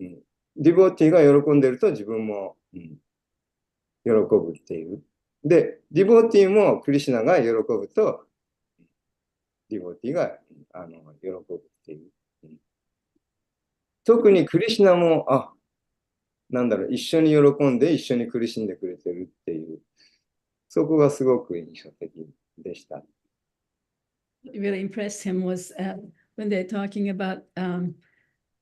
ディボーティが喜んでいると自分も、喜ぶっていう。で、ディボーティもクリシュナが喜ぶと、ディボーティが喜ぶっていう。特にクリシュナも、一緒に喜んで一緒に苦しんでくれてるっていう、そこがすごく印象的でした。What really impressed him was when they're talking about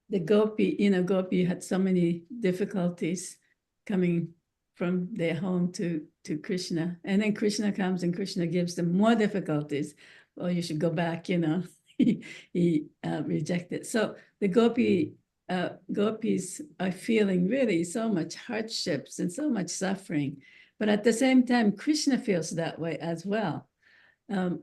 the gopi, gopi had so many difficulties coming from their home to Krishna. And then Krishna comes and Krishna gives them more difficulties. Well, you should go back, he rejected. So the gopis are feeling really so much hardships and so much suffering. But at the same time, Krishna feels that way as well.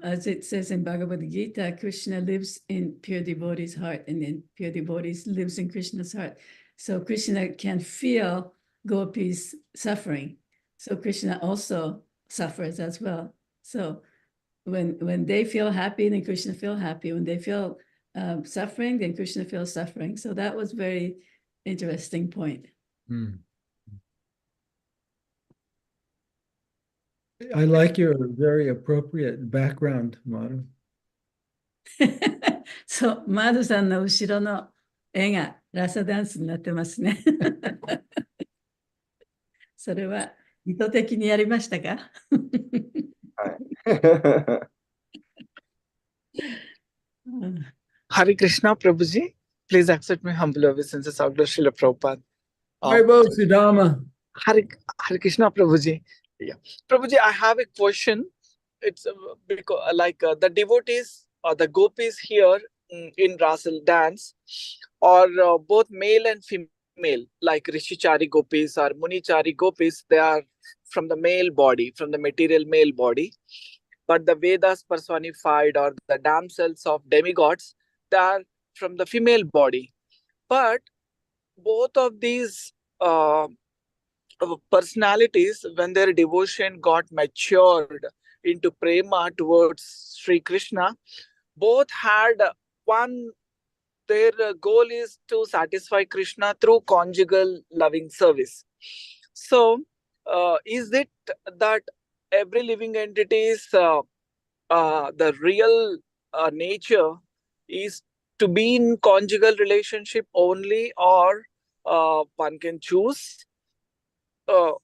As it says in Bhagavad Gita, Krishna lives in pure devotee's heart, and then pure devotees lives in Krishna's heart. So Krishna can feel gopis suffering. So Krishna also suffers as well. So when they feel happy, then Krishna feels happy. When they feel suffering, then Krishna feels suffering. So that was very interesting point. I like your very appropriate background, Madhu. そう、マドさんの後ろの絵がラサダンスになってますね。それは意図的にやりましたか？はい。Hare Krishna, Prabhuji. Please accept my humble obeisances of Srila Prabhupada. Haribo Sudama. Hare Krishna, Prabhuji. Yeah. Prabhuji, I have a question. It's because, the devotees or the gopis here in Rasal dance are both male and female, like Rishichari gopis or Munichari gopis. They are from the male body, from the material male body. But the Vedas personified or the damsels of demigods, they are from the female body. But both of these personalities, when their devotion got matured into prema towards Sri Krishna, both had one, their goal is to satisfy Krishna through conjugal loving service. So, is it that every living entity's the real nature is to be in conjugal relationship only, or one can choose? Or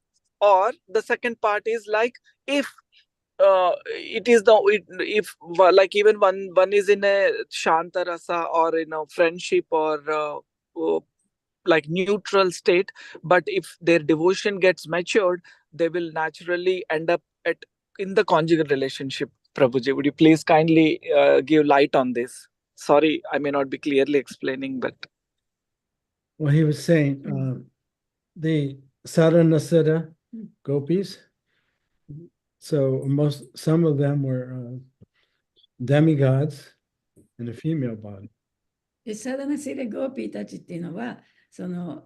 the second part is like, if it is the if like even one is in a shanta rasa or in a friendship or like neutral state, but if their devotion gets matured, they will naturally end up at in the conjugal relationship. Prabhuji, would you please kindly give light on this? Sorry, I may not be clearly explaining, but Well, he was saying the Saranasada gopis. So some of them were demigods in a female body. サダナシレゴーピーたちっていうのは、その、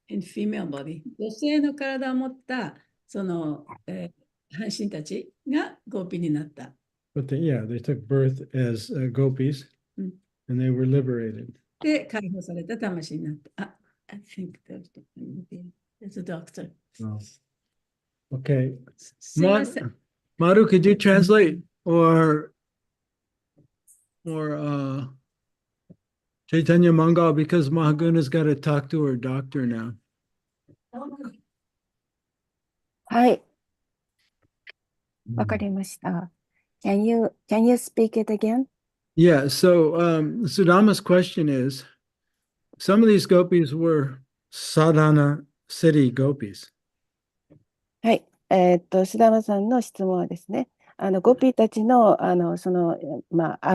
in female body、女性の体を持った、その、半身たちがゴーピーになった。But they took birth as gopis, and they were liberated. で、解放された魂になった。I think there's a doctor. Oh. Okay. すいません。 Madhu, could you translate or Chaitanya Mangal, because Mahaguna's got to talk to her doctor now. はい、わかりました。Can you speak it again? Yeah, so Sudama's question is, some of these gopis were sadhana city gopis. はい、須田さんの質問はですね、ゴピーたちの、あ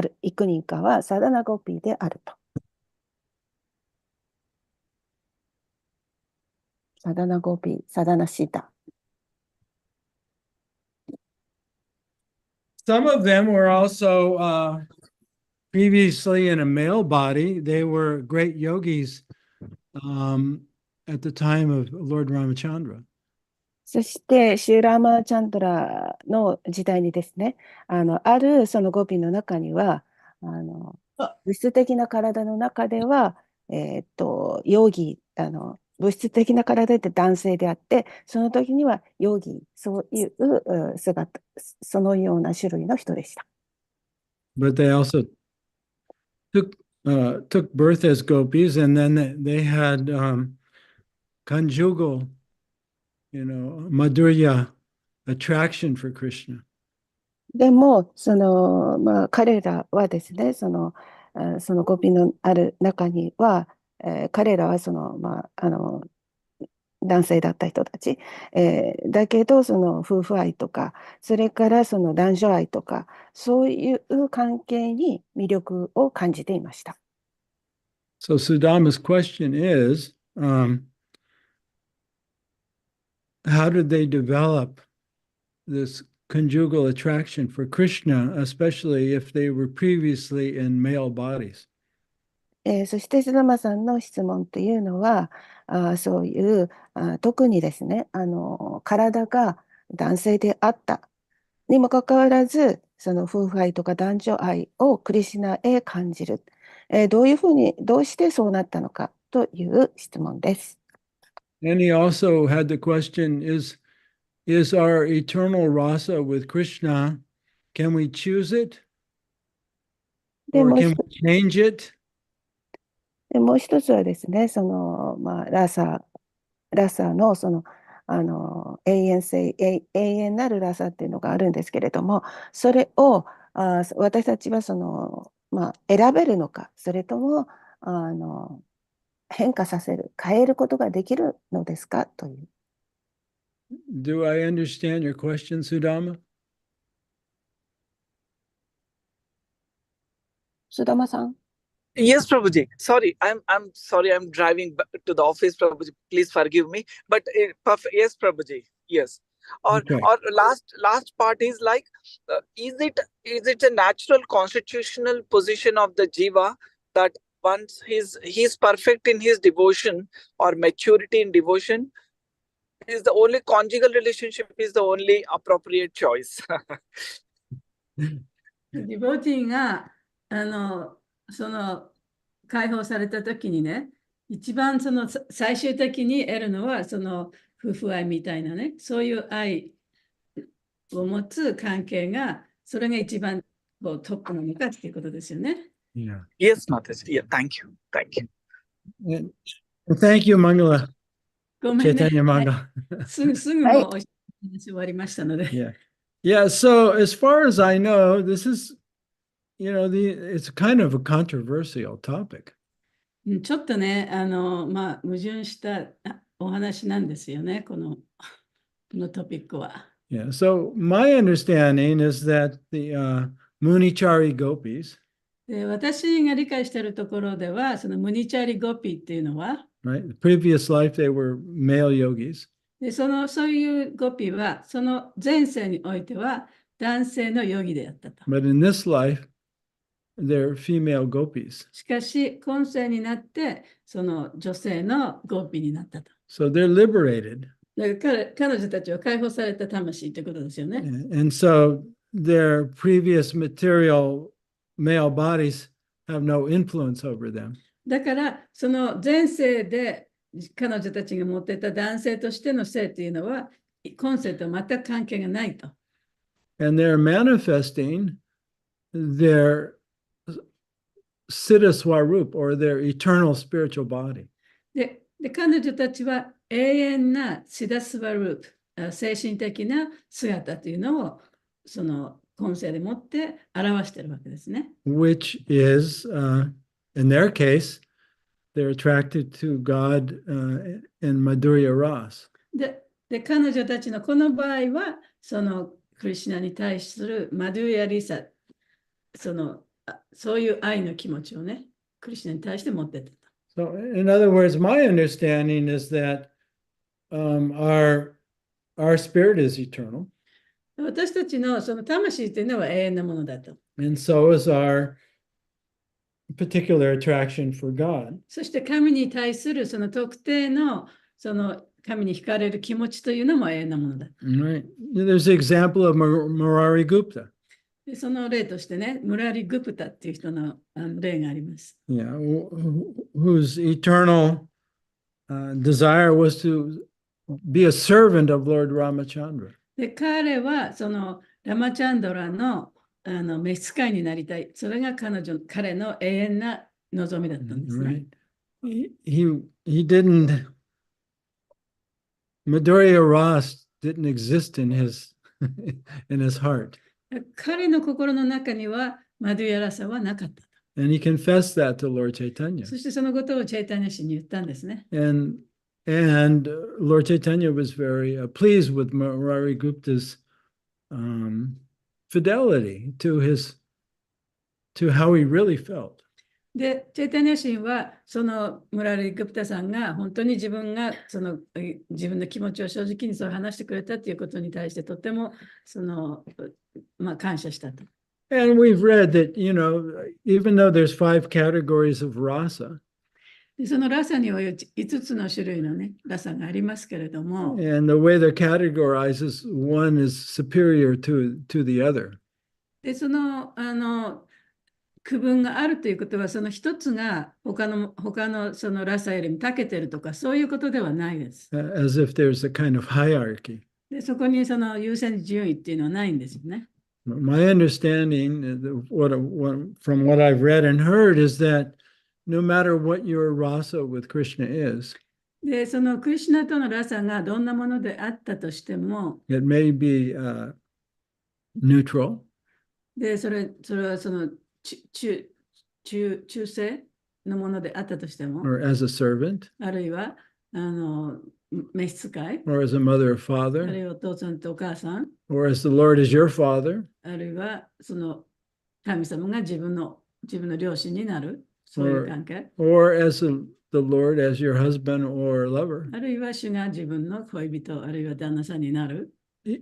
る幾人かはサダナゴピーであると。サダナゴピー、サダナシータ。Some of them were also previously in a male body. They were great yogis at the time of Lord Ramachandra. そして、シューラーマーチャンドラの時代にですね、あるそのゴピの中には、物質的な体の中では、ヨギ、物質的な体で男性であって、その時にはヨギ、そういう姿、そのような種類の人でした。But they also took birth as gopis, and then they had conjugal, madhurya attraction for Krishna. でも、彼らはですね、そのゴピのある中には、彼らは男性だった人たち、だけどその夫婦愛とか、それからその男女愛とか、そういう関係に魅力を感じていました。So Sudama's question is, how did they develop this conjugal attraction for Krishna, especially if they were previously in male bodies? そして須田さんの質問というのは、そういう特にですね、体が男性であったにもかかわらず、その夫婦愛とか男女愛をクリシュナへ感じる。どうしてそうなったのかという質問です。And he also had the question, is our eternal rasa with Krishna, can we choose it? Or can we change it? もう一つはですね、ラサの永遠性、永遠なるラサっていうのがあるんですけれども、それを私たちは選べるのか、それとも変化させる、変えることができるのですかという。Do I understand your question, Sudama? 須田さん。Yes, Prabhuji. Sorry, I'm sorry. I'm driving back to the office, Prabhuji. Please forgive me. But yes, Prabhuji. Yes. Or last part is like, is it a natural constitutional position of the jiva that once he's perfect in his devotion or maturity in devotion, is the only conjugal relationship is the only appropriate choice. ディボーティーが解放された時にね、一番最終的に得るのは夫婦愛みたいなね、そういう愛を持つ関係が、それが一番トップなのかっていうことですよね。Yeah. Yes, Mataji. Yeah, thank you. Thank you. And thank you, Mangala. ごめんね。 Chaitanya はい Mangala. すぐもうお話終わりましたので。Yeah. Yeah. So as far as I know, this is, it's kind of a controversial topic. ちょっとね、矛盾したお話なんですよね、このトピックは。Yeah. So my understanding is that the Munichari gopis, で、私が理解しているところでは、そのムニチャリゴピっていうのは、right? The previous life they were male yogis, でそういうゴピは、その前世においては男性のヨギであったと。 but in this life they're female gopis. しかし、今世になって、その女性のゴピになったと。 So they're liberated. だから彼女たちは解放された魂ということですよね。 And so their previous material male bodies have no influence over them. だから、その前世で彼女たちが持っていた男性としての性というのは、今世と全く関係がないと。 And they're manifesting their Siddha Swarup or their eternal spiritual body. で、彼女たちは永遠なシダスワループ、精神的な姿というのを、その今世でもって表しているわけですね。Which is, in their case, they're attracted to God in Madhurya Ras. で、彼女たちのこの場合は、そのクリシュナに対するマドゥヤリサ、そういう愛の気持ちをね、クリシュナに対して持っていた。 So, in other words, my understanding is that our spirit is eternal, 私たちのその魂というのは永遠なものだと。 and so is our particular attraction for God. そして神に対するその特定のその神に惹かれる気持ちというのも永遠なものだ。 Right? There's the example of Murari Gupta. でその例としてね、ムラリ・グプタっていう人の例があります。 Yeah, whose eternal desire was to be a servant of Lord Ramachandra. で、彼はそのラマチャンドラの召使いになりたい。それが彼の永遠な望みだったんですね。 Right? He didn't. Madhurya Ras didn't exist in his heart. 彼の心の中にはマドゥヤラサはなかったと。 And he confessed that to Lord Chaitanya. そしてそのことをチャイタニャ氏に言ったんですね。 And Lord Chaitanya was very pleased with Murari Gupta's fidelity to how he really felt. で、チャイタニャ神は、そのムラリ・グプタさんが本当に自分の気持ちを正直にそう話してくれたということに対してとても感謝したと。 And we've read that, even though there's 5 categories of rasa, でそのラサには5つの種類のね、ラサがありますけれども、 and the way they're categorized is one is superior to the other. でその区分があるということは、その一つが他のそのラサよりも長けてるとか、そういうことではないです。 As if there's a kind of hierarchy. でそこにその優先順位っていうのはないんですよね。 My understanding, from what I've read and heard, is that no matter what your rasa with Krishna is, で、そのクリシュナとのラサがどんなものであったとしても、 it may be neutral, で、それはその中性のものであったとしても、 or as a servant, あるいは召使い、 or as a mother or ある father, いはお父さんとお母さん、 or as the Lord is your father, あるいはその神様が自分の両親になる、そういう関係、 or as the Lord as your husband or lover. あるいは主が自分の恋人、あるいは旦那さんになる、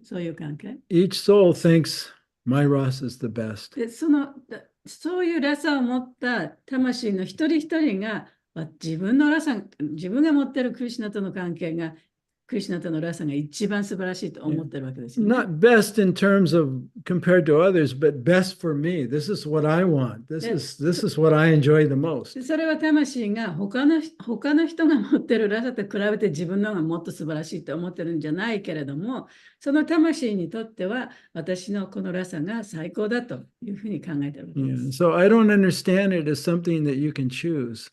そういう関係。 Each soul thinks my rasa is the best. で、そのそういうラサを持った魂の一人一人が自分のラサ、自分が持っているクリシュナとの関係がクリシュナとのラサが一番素晴らしいと思ってるわけですよね。Not best in terms of compared to others, but best for me. This is what I want. This is what I enjoy the most. それは魂が他の人が持ってるラサと比べて自分の方がもっと素晴らしいと思ってるんじゃないけれども、その魂にとっては私のこのラサが最高だというふうに考えてるわけで Yeah. す。 So I don't understand it as something that you can choose.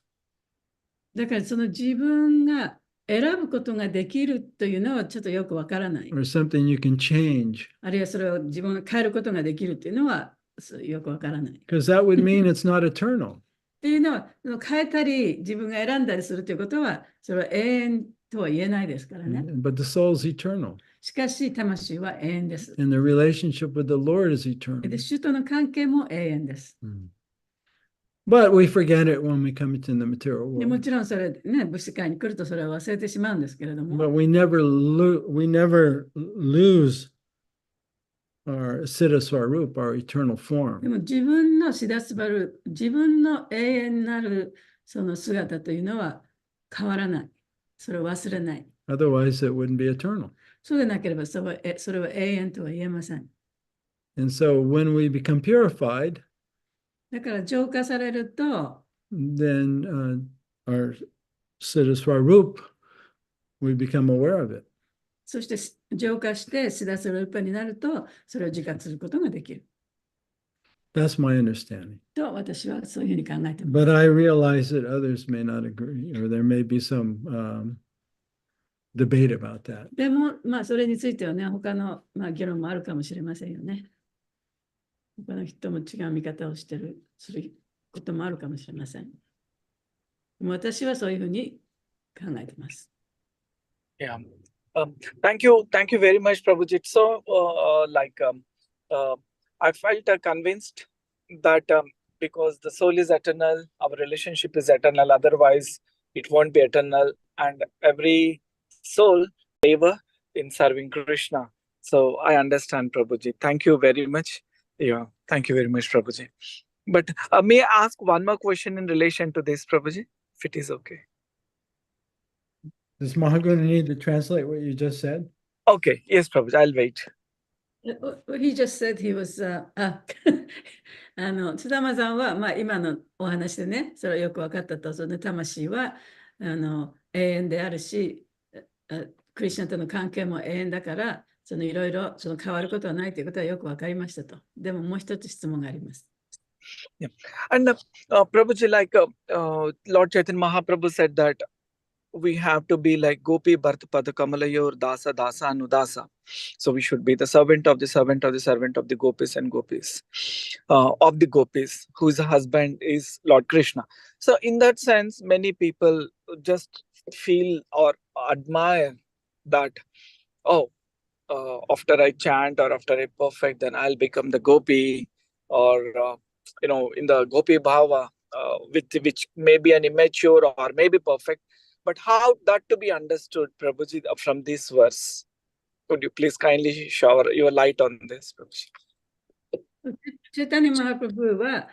だからその自分が選ぶことができるというのはちょっとよくわからない。 or something you can change. あるいはそれを自分が変えることができるというのはよくわからない。っ Because that would mean it's not eternal. ていうのは変えたり自分が選んだりするということはそれは永遠とは言えないですからね。 But the soul's eternal. しかし魂は永遠です。 And the relationship with the Lord is eternal. で、主との関係も永遠です。 But we forget it when we come into the material でも world. ちろんそれね、物質界に来るとそれは忘れてしまうんですけれども、 But we never lose our siddha swarup, our eternal で form. も自分のシダスバル、自分の永遠なるその姿というのは変わらない。それを忘れない。 Otherwise, it wouldn't be eternal. そうでなければそれは永遠とは言えません。 And so when we become purified, だから浄化されると、 then our siddha swarup, we become aware of it. そして浄化してシダスルーパになると、それを自覚することができる。 That's my understanding. と私はそういうふうに考えています。 But I realize that others may not agree, or there may be some debate about that. でも、まあ、それについてはね、他の、議論もあるかもしれませんよね。他の人も違う見方をすることもあるかもしれません。でも私はそういうふうに考えています。 Yeah. Thank you very much, Prabhuji. So, I felt convinced that because the soul is eternal, our relationship is eternal. Otherwise, it won't be eternal. And every soul favor in serving Krishna. So I understand, Prabhuji. Thank you very much. Yeah, thank you very much, Prabhuji. But may I ask one more question in relation to this, Prabhuji, if it is okay? Does Mahaguna need to translate what you just said? Okay, yes, Prabhuji, I'll wait. He just said he was, 津田間さんは、今のお話でね、それはよく分かったと、その魂は永遠であるし、クリシュナとの関係も永遠だから、いろいろ変わることはないということはよく分かりましたと。でももう一つ質問があります。Yeah. And Prabhuji, like Lord Chaitanya Mahaprabhu said that we have to be like Gopi Bharta Pada Kamalayor Dasa Dasa Anudasa. So we should be the servant of the servant of the servant of the Gopis and Gopis, of the Gopis, whose husband is Lord Krishna. So in that sense, many people just feel or admire that, oh, after I chant or after I perfect, then I'll become the Gopi, or in the Gopi Bhava, which may be an immature or maybe perfect. But how that to be understood, Prabhuji, from this verse? Could you please kindly shower your light on this, Prabhuji? チェタニ・マハプブーは、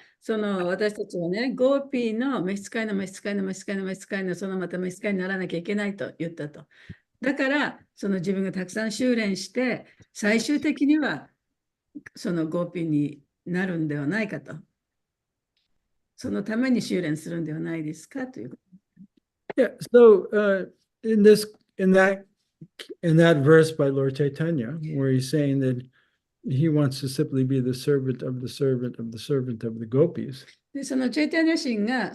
私たちはね、ゴーピーの召使いの召使いの召使いの召使いのそのまた召使いにならなきゃいけないと言ったと。だから、自分がたくさん修練して、最終的にはそのゴーピーになるんではないかと。そのために修練するんではないですかということ。Yeah. So in that verse by Lord Chaitanya, where he's saying that he wants to simply be the servant of the servant of the servant of the gopis. で、そのチェイタニャ神が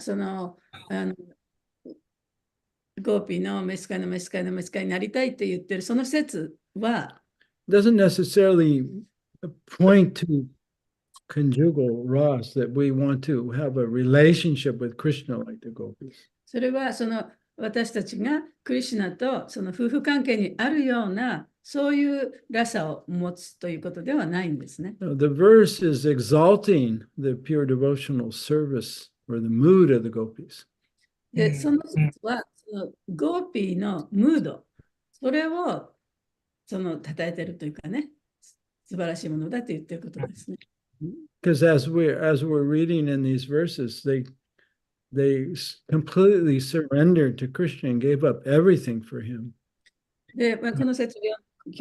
ゴーピーの召使いの召使いの召使いになりたいって言ってるその説は doesn't necessarily point to conjugal ras, that we want to have a relationship with Krishna like the gopis. それは私たちがクリシュナと夫婦関係にあるようなそういうラサを持つということではないんですね。No, the verse is exalting the pure devotional service or the mood of the gopis. で、その説はゴーピーのムード、それを称えてるというかね、素晴らしいものだと言ってることですね。because as we're reading in these verses, they completely surrendered to Krishna and gave up everything for him. で、この今日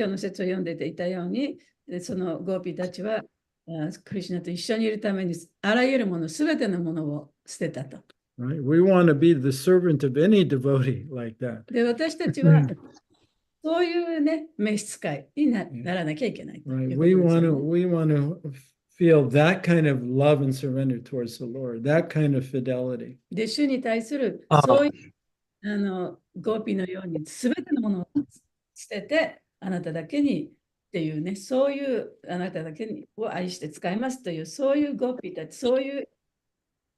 の説を読んでいたように、そのゴーピーたちはクリシュナと一緒にいるためにあらゆるもの、すべてのものを捨てたと。Right? We want to be the servant of any devotee like that. で、私たちはそういうね、召使いにならなきゃいけないとい Right? うことですよね。We want to feel that kind of love and surrender towards the Lord, that kind of fidelity. で、主に対するそういうゴーピーのようにすべてのものを捨てて、あなただけにっていうね、そういうあなただけにを愛して使いますという、そういうゴーピーたち、そういう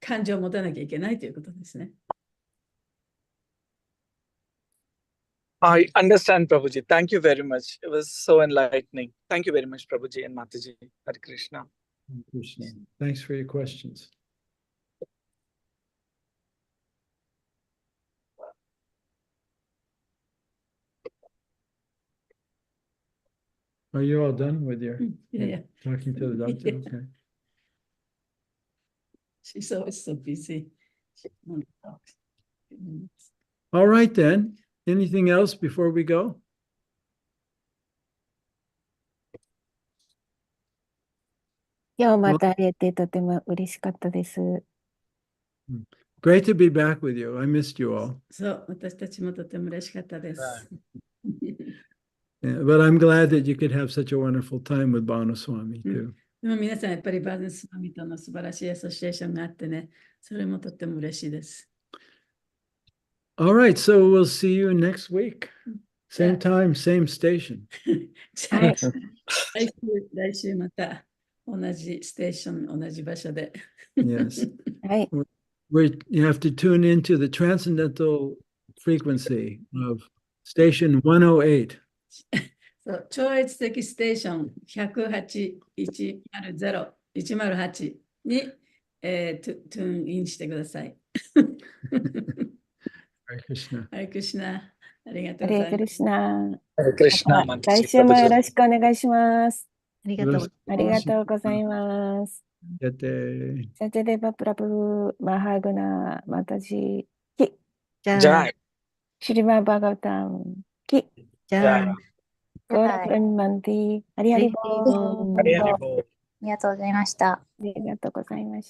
感情を持たなきゃいけないということですね。I understand, Prabhuji. Thank you very much. It was so enlightening. Thank you very much, Prabhuji and Mataji. Hare Krishna. Krishna. Thanks for your questions. Are you all done with your talking to the doctor? Yeah. Okay. She's always so busy. She only talks. All right then. Anything else before we go? 今日また会えてとても嬉しかったです。Great to be back with you. I missed you all. そう、私たちもとても嬉しかったです。Yeah, but I'm glad that you could have such a wonderful time with Banaswami too. でも皆さんやっぱりバーネスワミとの素晴らしいアソシエーションがあってね、それもとっても嬉しいです。All right, so we'll see you next week. Same time, same station. じゃあ、来週また同じステーション、同じ場所で。Yes. はい。You have to tune into the transcendental frequency of station 108. そう、超越的ステーション108-108に、トゥーンインしてください。Hare Krishna. ハレクリシナ、ありがとハレクリうございます。シナ。 Hare Krishna, また Mataji. 来週もよろしくお願いします。ありがとうございます。ありがとうございます。Yate. サチャデバプラブマハグナマタジキじゃあ、 Jai. シリマバガタンキじゃあ、ゴーラプレミマンティハリハリボーン。Hare Hare Bol. ありがとうございました。ありがとうございました。